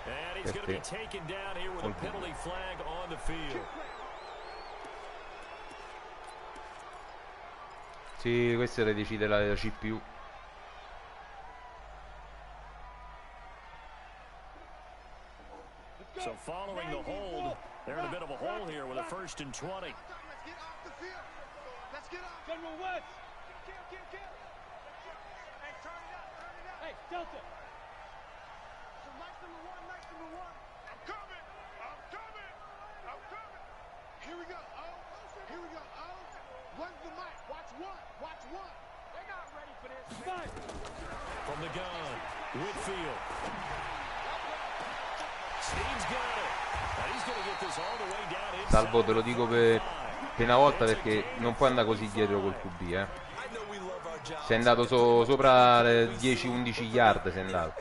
And he's going to be taken down here with a penalty flag on the field. Sì, questo le decide la CPU. So following the hold, they're in a bit of a hole here with a 1st and 20. Let's get off the field. Let's get off. General West. Kill. Hey, turn it up. Hey, Delta. So nice number one. I'm coming. Here we go. Here we go. When's the mic? Watch one. They're not ready for this. From the gun, Whitfield. Steve's got it. And he's going to get this all the way down inside. Salvo, te lo dico per una volta perché non puoi andare così dietro col QB, eh. Sei andato sopra le 10-11 yard, sei andato.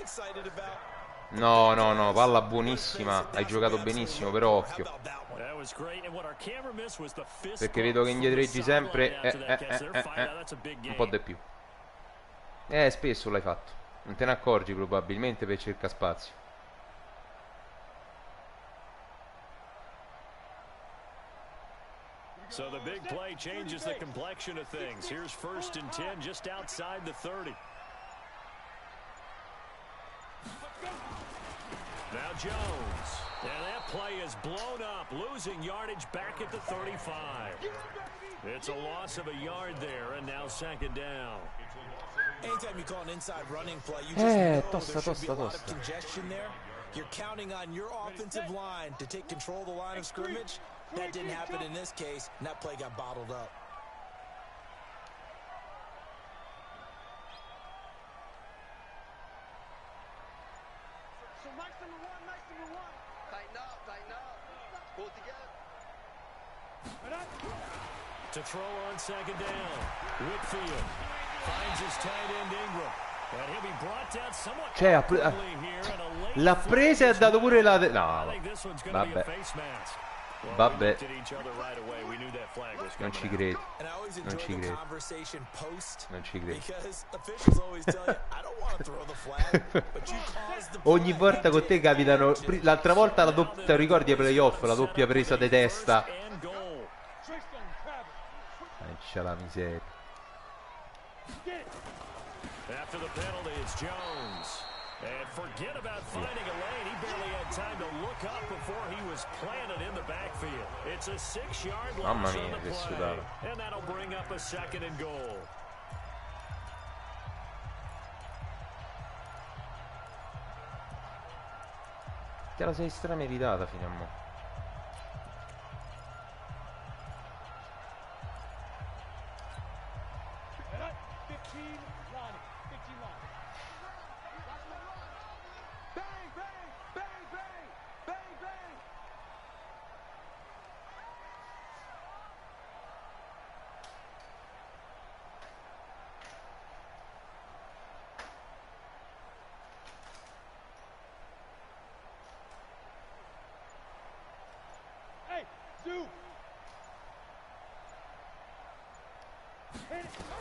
No, palla buonissima, hai giocato benissimo, però occhio. Perché vedo che indietreggi sempre, un po' di più. Spesso l'hai fatto. Non te ne accorgi probabilmente per cercare spazio. So the big play changes the complexion of things. Here's 1st and 10 just outside the 30. Now Jones. And that play is blown up, losing yardage back at the 35. It's a loss of a yard there, and now 2nd down. Anytime you call an inside running play, you just know tosta. there should be a lot of congestion there. You're counting on your offensive line to take control of the line of scrimmage. That didn't happen in this case, and that play got bottled up. So nice number one. Tighten up. Pull it together. To throw on 2nd down, Whitfield finds his tight end Ingram. And he'll be brought down somewhat quickly here. L'ha presa e ha dato pure la... No, vabbè. Non ci credo. Ogni volta con te capitano. L'altra volta, ti ricordi ai playoff, la doppia presa di testa? Porca la miseria. After the penalty, it's Jones. And forget about finding a lane. He barely had time to look up before he was planted in the backfield. It's a 6-yard loss on the play. And that'll bring up a 2nd and goal. Te la sei strameritata fino a mo'.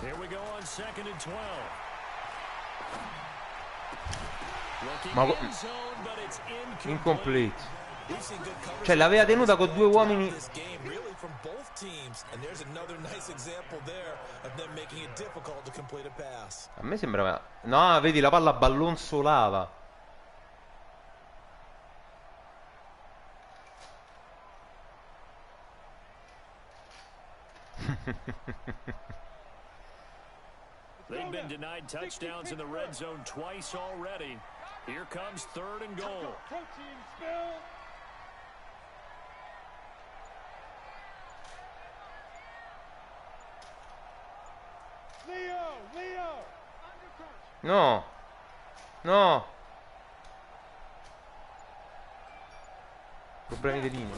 Here we go on 2nd and 12. Ma incomplete. Cioè l'aveva tenuta con 2 uomini. A me sembrava... No, vedi la palla ballonzolava. They've been denied touchdowns in the red zone twice already. Here comes 3rd and goal. No. No. Problemi di linea.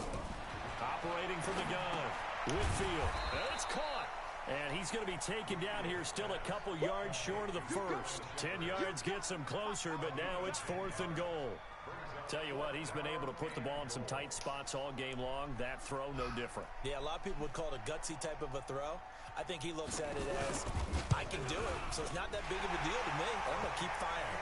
Operating from the gun. Whitfield. It's caught. And he's going to be taken down here, still a couple yards short of the first. 10 yards gets him closer, but now it's 4th and goal. Tell you what, he's been able to put the ball in some tight spots all game long. That throw, no different. Yeah, a lot of people would call it a gutsy type of a throw. I think he looks at it as, I can do it, so it's not that big of a deal to me. I'm going to keep firing.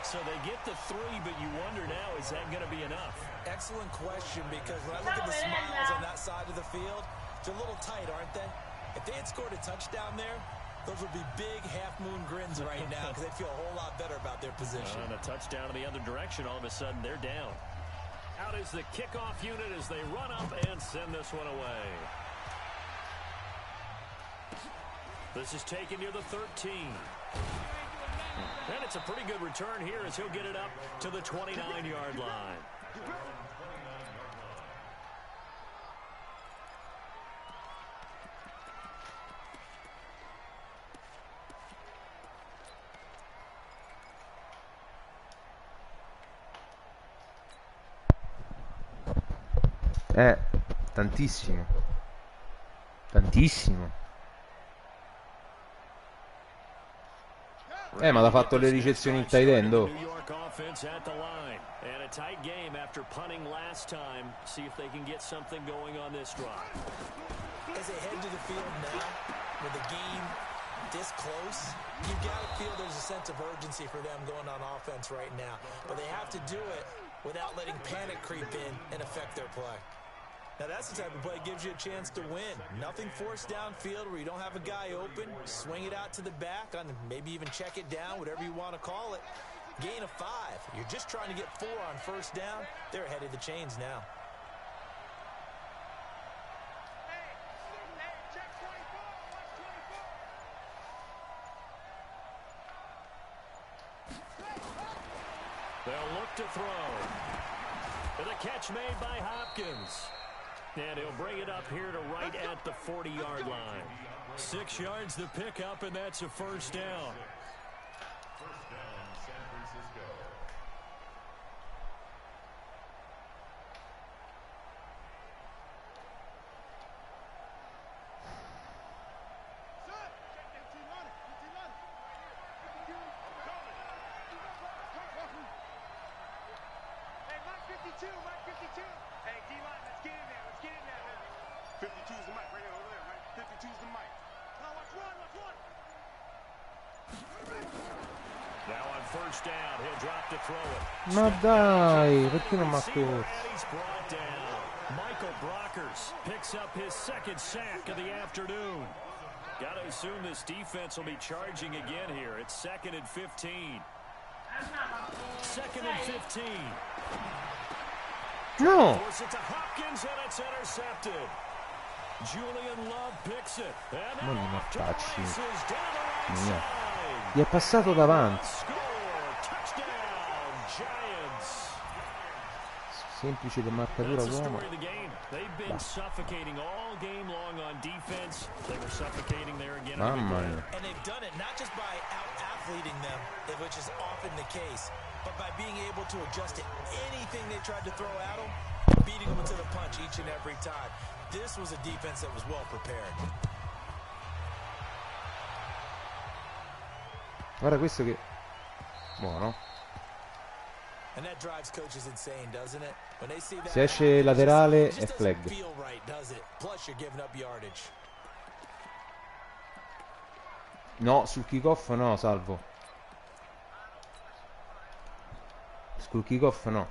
So they get the 3, but you wonder now, is that going to be enough? Excellent question, because when I look at the smiles on that side of the field, they're a little tight, aren't they? If they had scored a touchdown there, those would be big half-moon grins right now because they feel a whole lot better about their position. And a touchdown in the other direction, all of a sudden they're down. Out is the kickoff unit as they run up and send this one away. This is taken near the 13. And it's a pretty good return here as he'll get it up to the 29-yard line. Tantissimo. Tantissimo. Ma l'ha fatto le ricezioni il tight end. New York offense at the line. And a tight game after punting last time. See if they can get something going on this drive. As they head to the field now, with the game this close, you've got to feel there's a sense of urgency for them going on offense right now. But they have to do it without letting panic creep in and affect their play. Now that's the type of play that gives you a chance to win. Nothing forced downfield where you don't have a guy open. Swing it out to the back, on maybe even check it down, whatever you want to call it. Gain of 5. You're just trying to get 4 on first down. They're ahead of the chains now. They'll look to throw. And a catch made by Hopkins. And he'll bring it up here to right at the 40-yard line. 6 yards the pickup, and that's a first down. First down, San Francisco. Hey, Mike 52, Mike 52. Hey, D-line, let's get in there. Let's get in there, man. 52's the mic right over there, right? 52's the mic. Now watch one, watch one. Now on first down, he'll drop to throw it. Ma dai, perché non mi ha corso? And he's brought down. Michael Brockers picks up his second sack of the afternoon. Got to assume this defense will be charging again here. It's 2nd and 15. 2nd and 15. No! Force it to Hopkins, and it's intercepted. Julian Love picks it. And Non li off to the mortacci. races down the right side. Gli è passato davanti. Score, touchdown, Giants. Semplice di marcatura That's the uomo. story of the game. They've been suffocating all game long on defense. They were suffocating there again. Mamma mia. And they've done it not just by out-athleting them, which is often the case, but by being able to adjust to anything they tried to throw at them, beating them to the punch each and every time. This was a defense that was well prepared. Guarda questo che... Buono. And that drives coaches insane, doesn't it? When they see that, Se esce laterale it è just flag. doesn't feel right, does it? Plus you're giving up yardage. No, sul kickoff no, Salvo. Sul kickoff no.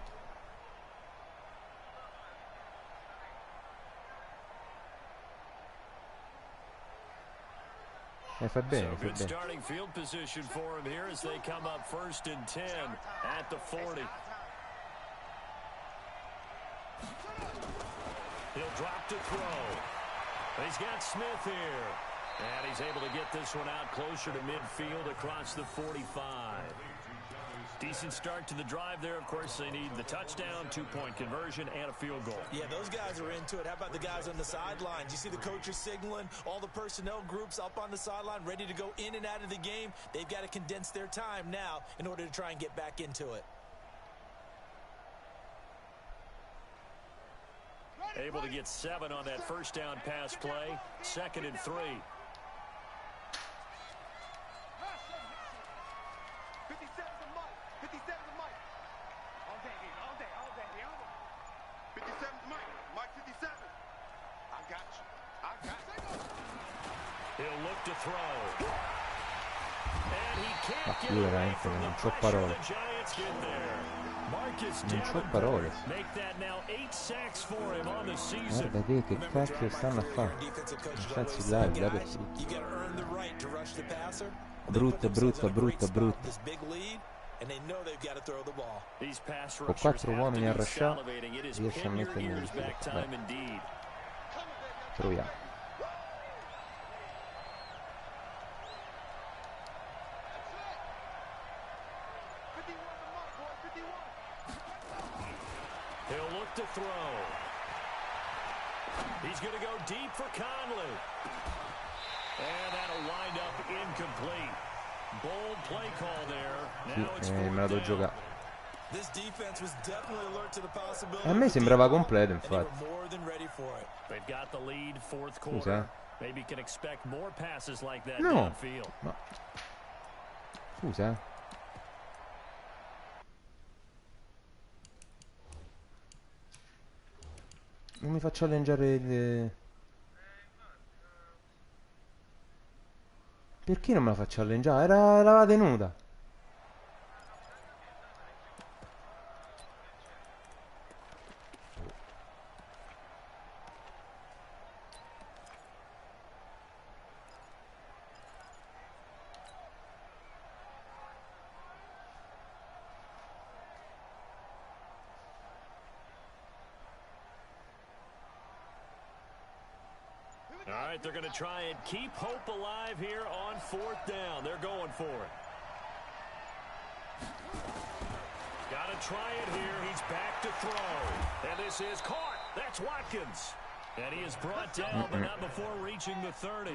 Fai bene, So fai good bene. starting field position for him here as they come up 1st and 10 at the 40. He'll drop to throw. He's got Smith here. And he's able to get this one out closer to midfield across the 45. Decent start to the drive there. Of course, they need the touchdown, 2-point conversion, and a field goal. Yeah, those guys are into it. How about the guys on the sidelines? You see the coaches signaling, all the personnel groups up on the sideline, ready to go in and out of the game. They've got to condense their time now in order to try and get back into it. Able to get 7 on that first down pass play. 2nd and 3. 57's a Mike. 57's a Mike. All day, all day, all day, all day. 57's Mike. Mike 57. I got you. I got you. He'll look to throw. And he can't get io away veramente from the non c'ho pressure parole. the Giants get there. Marcus Non c'ho Davenport parole. make that now 8 sacks for him on the season. Guarda che cacchio stanno a fare. Cazzo là per You got to earn the right to rush the passer. Brutto, brutto, brutto, brutto. This big lead, and they know they've got to throw the ball. These pass Con rushers 4 have to uomini a be rushare salivating. It is riesce a pin your mettermi in ears back difficoltà. time indeed. Proviamo. He'll look to throw. He's going to go deep for Conley. And that'll wind up incomplete. Bold play call there. Now it's Me la devo giocare. This defense was definitely alert to the possibility. A me sembrava completo, and they were infatti. more than ready for it. They've got the lead, 4th Scusa, quarter. Maybe can expect more passes like that No. downfield. Ma... Scusa, non mi faccio allengiare le... Perché non me la faccio allengiare? Era la tenuta. All right, they're going to try and keep hope alive here on 4th down. They're going for it. Got to try it here. He's back to throw. And this is caught. That's Watkins. And he is brought down, but not before reaching the 30.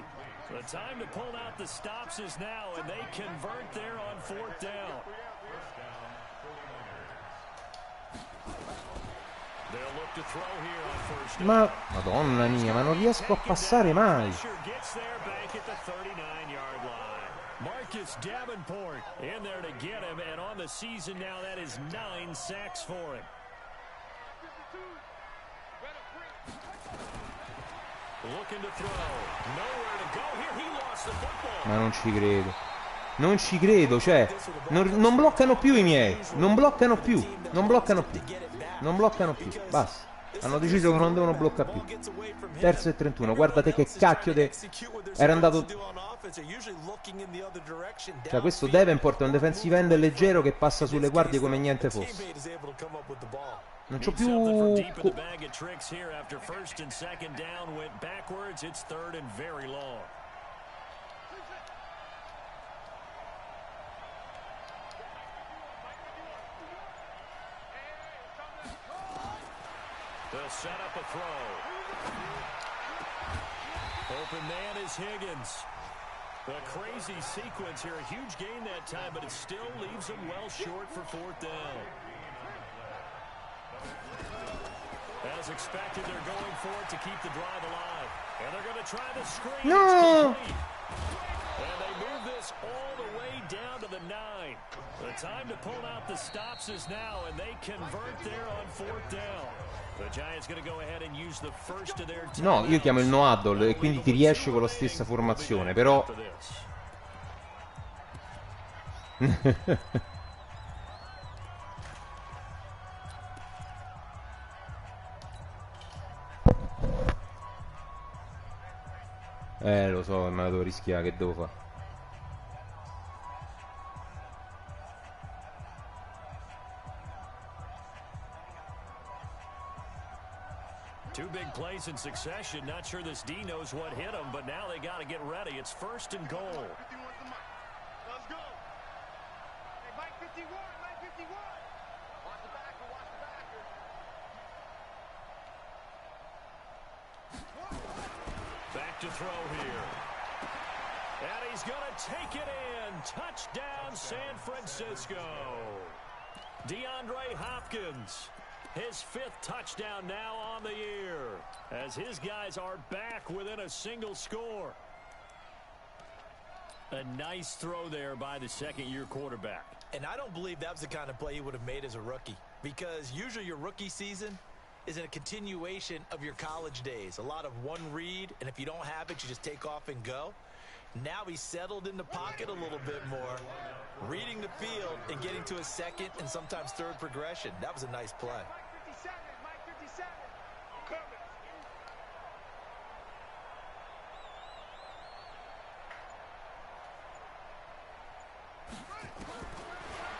The time to pull out the stops is now, and they convert there on 4th down. They'll look to throw here on 1st down. Ma... Madonna mia, ma non riesco a passare mai. Gets there back at the 39-yard line. Marcus Davenport in there to get him, and on the season now, that is 9 sacks for him. Looking to throw. Nowhere to go here. He lost the football. Ma non ci credo. Non ci credo, cioè... bloccano più i miei. Non bloccano più. Non bloccano più. Non bloccano più. Basta. Hanno deciso che non devono bloccare più. Terzo e 31. Guardate che cacchio era andato. Cioè, questo Davenport è un defensive end leggero che passa sulle guardie come niente fosse. Non c'ho più. They'll set up a throw. Open man is Higgins. A crazy sequence here. A huge gain that time, but it still leaves them well short for fourth down. As expected, they're going for it to keep the drive alive. And they're going to try the screen. No! And they move this all the way down to the 9. The time to pull out the stops is now, and they convert there on fourth down. The Giants going to go ahead and use the first of their team. No, io chiamo il no huddle e quindi ti riesce con la stessa formazione, però lo so, ma la devo rischiare, che devo fare? Two big plays in succession. Not sure this D knows what hit him, but now they got to get ready. It's first and goal. Let's go. Hey, Mike 51, Mike 51. Watch the backer, watch the backer. Back to throw here. And he's going to take it in. Touchdown, San Francisco. DeAndre Hopkins. His 5th touchdown now on the year, as his guys are back within a single score. A nice throw there by the second-year quarterback. And I don't believe that was the kind of play he would have made as a rookie, because usually your rookie season is in a continuation of your college days. A lot of one read, and if you don't have it, you just take off and go. Now he's settled in the pocket a little bit more, reading the field and getting to a second and sometimes third progression. That was a nice play. Mike 57, Mike 57. Coming.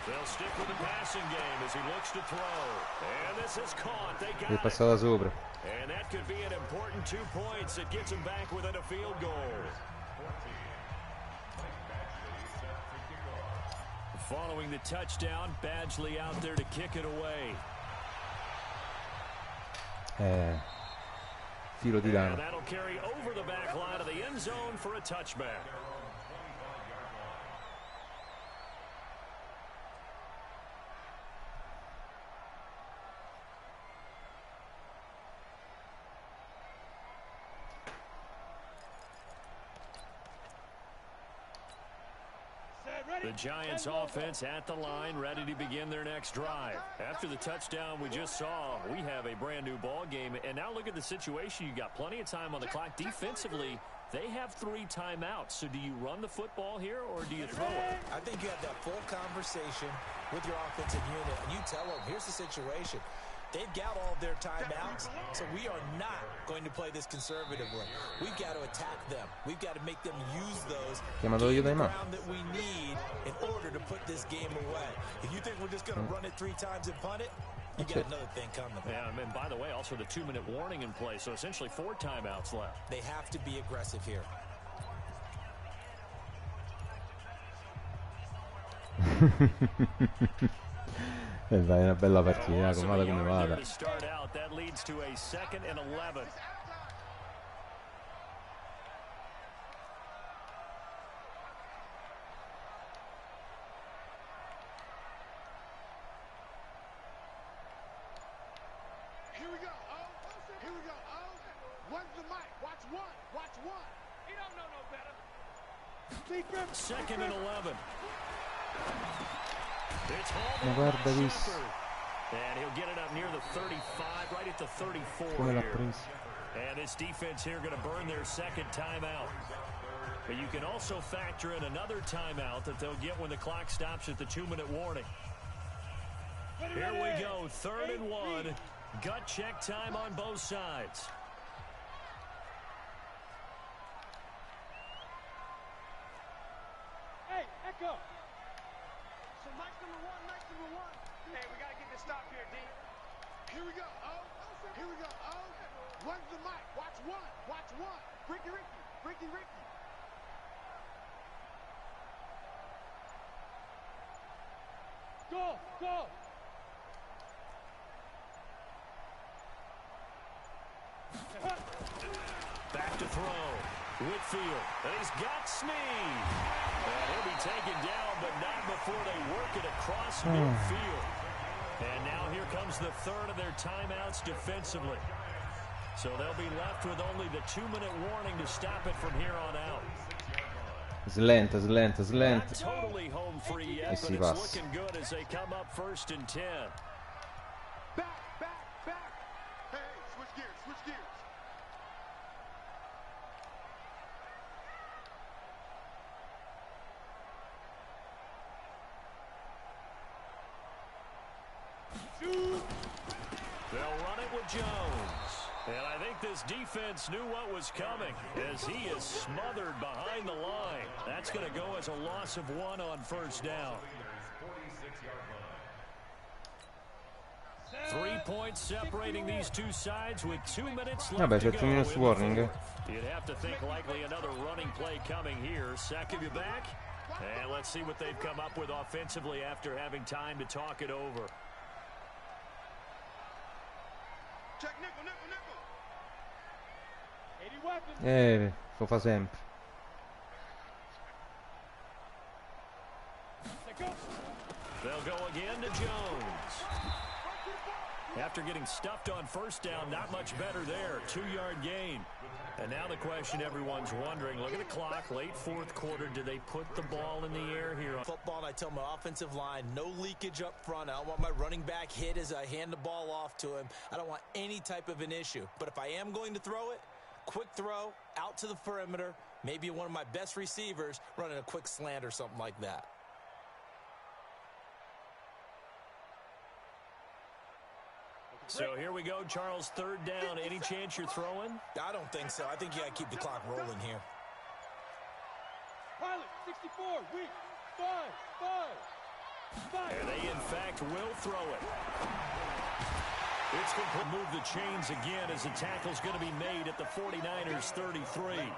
They'll stick with the passing game as he looks to throw. And this is caught. They got è passata sopra. And that could be an important 2 points that gets him back within a field goal. Following the touchdown, Badgley out there to kick it away. Filo di lana. And that'll carry over the back line of the end zone for a touchback. The Giants offense at the line, ready to begin their next drive. After the touchdown we just saw, we have a brand new ball game. And now look at the situation. You got plenty of time on the clock. Defensively, they have 3 timeouts. So do you run the football here or do you throw it? I think you have that full conversation with your offensive unit, and you tell them, here's the situation. They've got all of their timeouts, so we are not going to play this conservatively. We've got to attack them. We've got to make them use those ground that we need in order to put this game away. If you think we're just going to run it 3 times and punt it, you got another thing coming. Yeah, and by the way, also the 2-minute warning in play, so essentially 4 timeouts left. They have to be aggressive here. E vai, una bella partita, come vada. That leads to a 2nd and 11. Here we go. Oh, here we go. Oh, what's the mic? Watch one. Watch one. He don't know no better. Defense. 2nd and 11. It's Ma guarda questo. And he'll get it up near the 35, right at the 34 Come l'ha here. presa? And this defense here going to burn their 2nd timeout. But you can also factor in another timeout that they'll get when the clock stops at the 2-minute warning. Here we go, 3rd and 1. Gut check time on both sides. Hey, Echo. So Mike's number one, Mike's number one. Hey, we got to get this stop here, D. Here we go. Oh, here we go. Oh, run to the mic. Watch one. Watch one. Ricky, Ricky. Ricky, Ricky. Go, go. Back to throw. Whitfield. And he's got Snead. And he'll be taken down, but not before they work it across midfield. And now here comes the third of their timeouts defensively. So they'll be left with only the 2-minute warning to stop it from here on out. Slenta, slenta, slenta. Not totally home free yet, but it's looking good as they come up 1st and 10. Back, back, back. Hey, switch gears, switch gears. They'll run it with Jones. And I think this defense knew what was coming as he is smothered behind the line. That's going to go as a loss of 1 on 1st down. 3 points separating these two sides with 2 minutes left to go. 2 minutes warning. You'd have to think likely another running play coming here. Sack of you back. And let's see what they've come up with offensively after having time to talk it over. Check nickel, nickel, nickel. Lo fa sempre. They'll go again to Jones. After getting stuffed on 1st down, not much better there. 2-yard gain. And now the question everyone's wondering, look at the clock, late 4th quarter, do they put the ball in the air here? Football, and I tell my offensive line, no leakage up front. I don't want my running back hit as I hand the ball off to him. I don't want any type of an issue. But if I am going to throw it, quick throw, out to the perimeter, maybe one of my best receivers running a quick slant or something like that. So here we go, Charles, 3rd down. Any chance you're throwing? I don't think so. I think you got to keep the clock rolling here. Pilot, 64, weak, 5. And they, in fact, will throw it. It's going to move the chains again as the tackle's going to be made at the 49ers 33.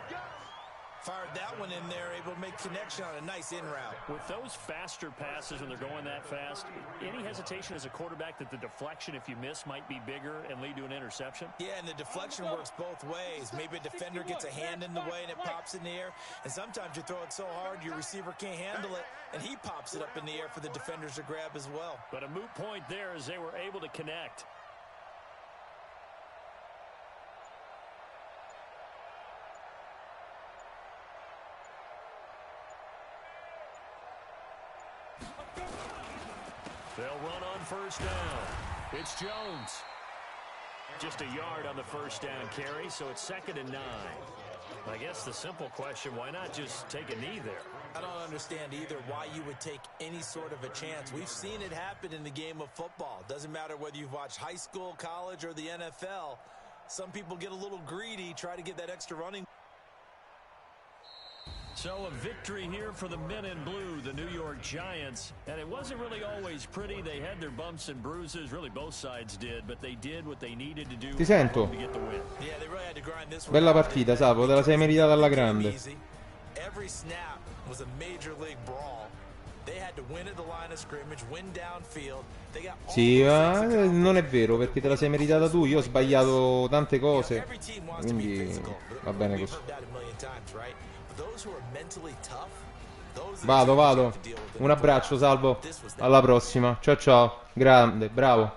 Fired that one in there, able to make connection on a nice in route. With those faster passes when they're going that fast, any hesitation as a quarterback that the deflection, if you miss, might be bigger and lead to an interception? Yeah, and the deflection works both ways. Maybe a defender gets a hand in the way and it pops in the air. And sometimes you throw it so hard your receiver can't handle it, and he pops it up in the air for the defenders to grab as well. But a moot point there as they were able to connect. They'll run on 1st down. It's Jones. Just a yard on the 1st down carry, so it's 2nd and 9. I guess the simple question, why not just take a knee there? I don't understand either why you would take any sort of a chance. We've seen it happen in the game of football. Doesn't matter whether you've watched high school, college, or the NFL. Some people get a little greedy, try to get that extra running. So a victory here for the men in blue, the New York Giants. And it wasn't really always pretty. They had their bumps and bruises. Really, both sides did. But they did what they needed to do Ti sento. to get the win. Yeah, they really had to grind this one. Bella partita, Sapo, te la sei meritata alla grande. Every snap was a major league brawl. They had to win at the line of scrimmage, win downfield. They got Sì, non è vero, perché te la sei meritata tu. Io ho sbagliato tante cose, quindi va bene così. Vado. Un abbraccio, Salvo. Alla prossima. Ciao ciao. Grande, bravo.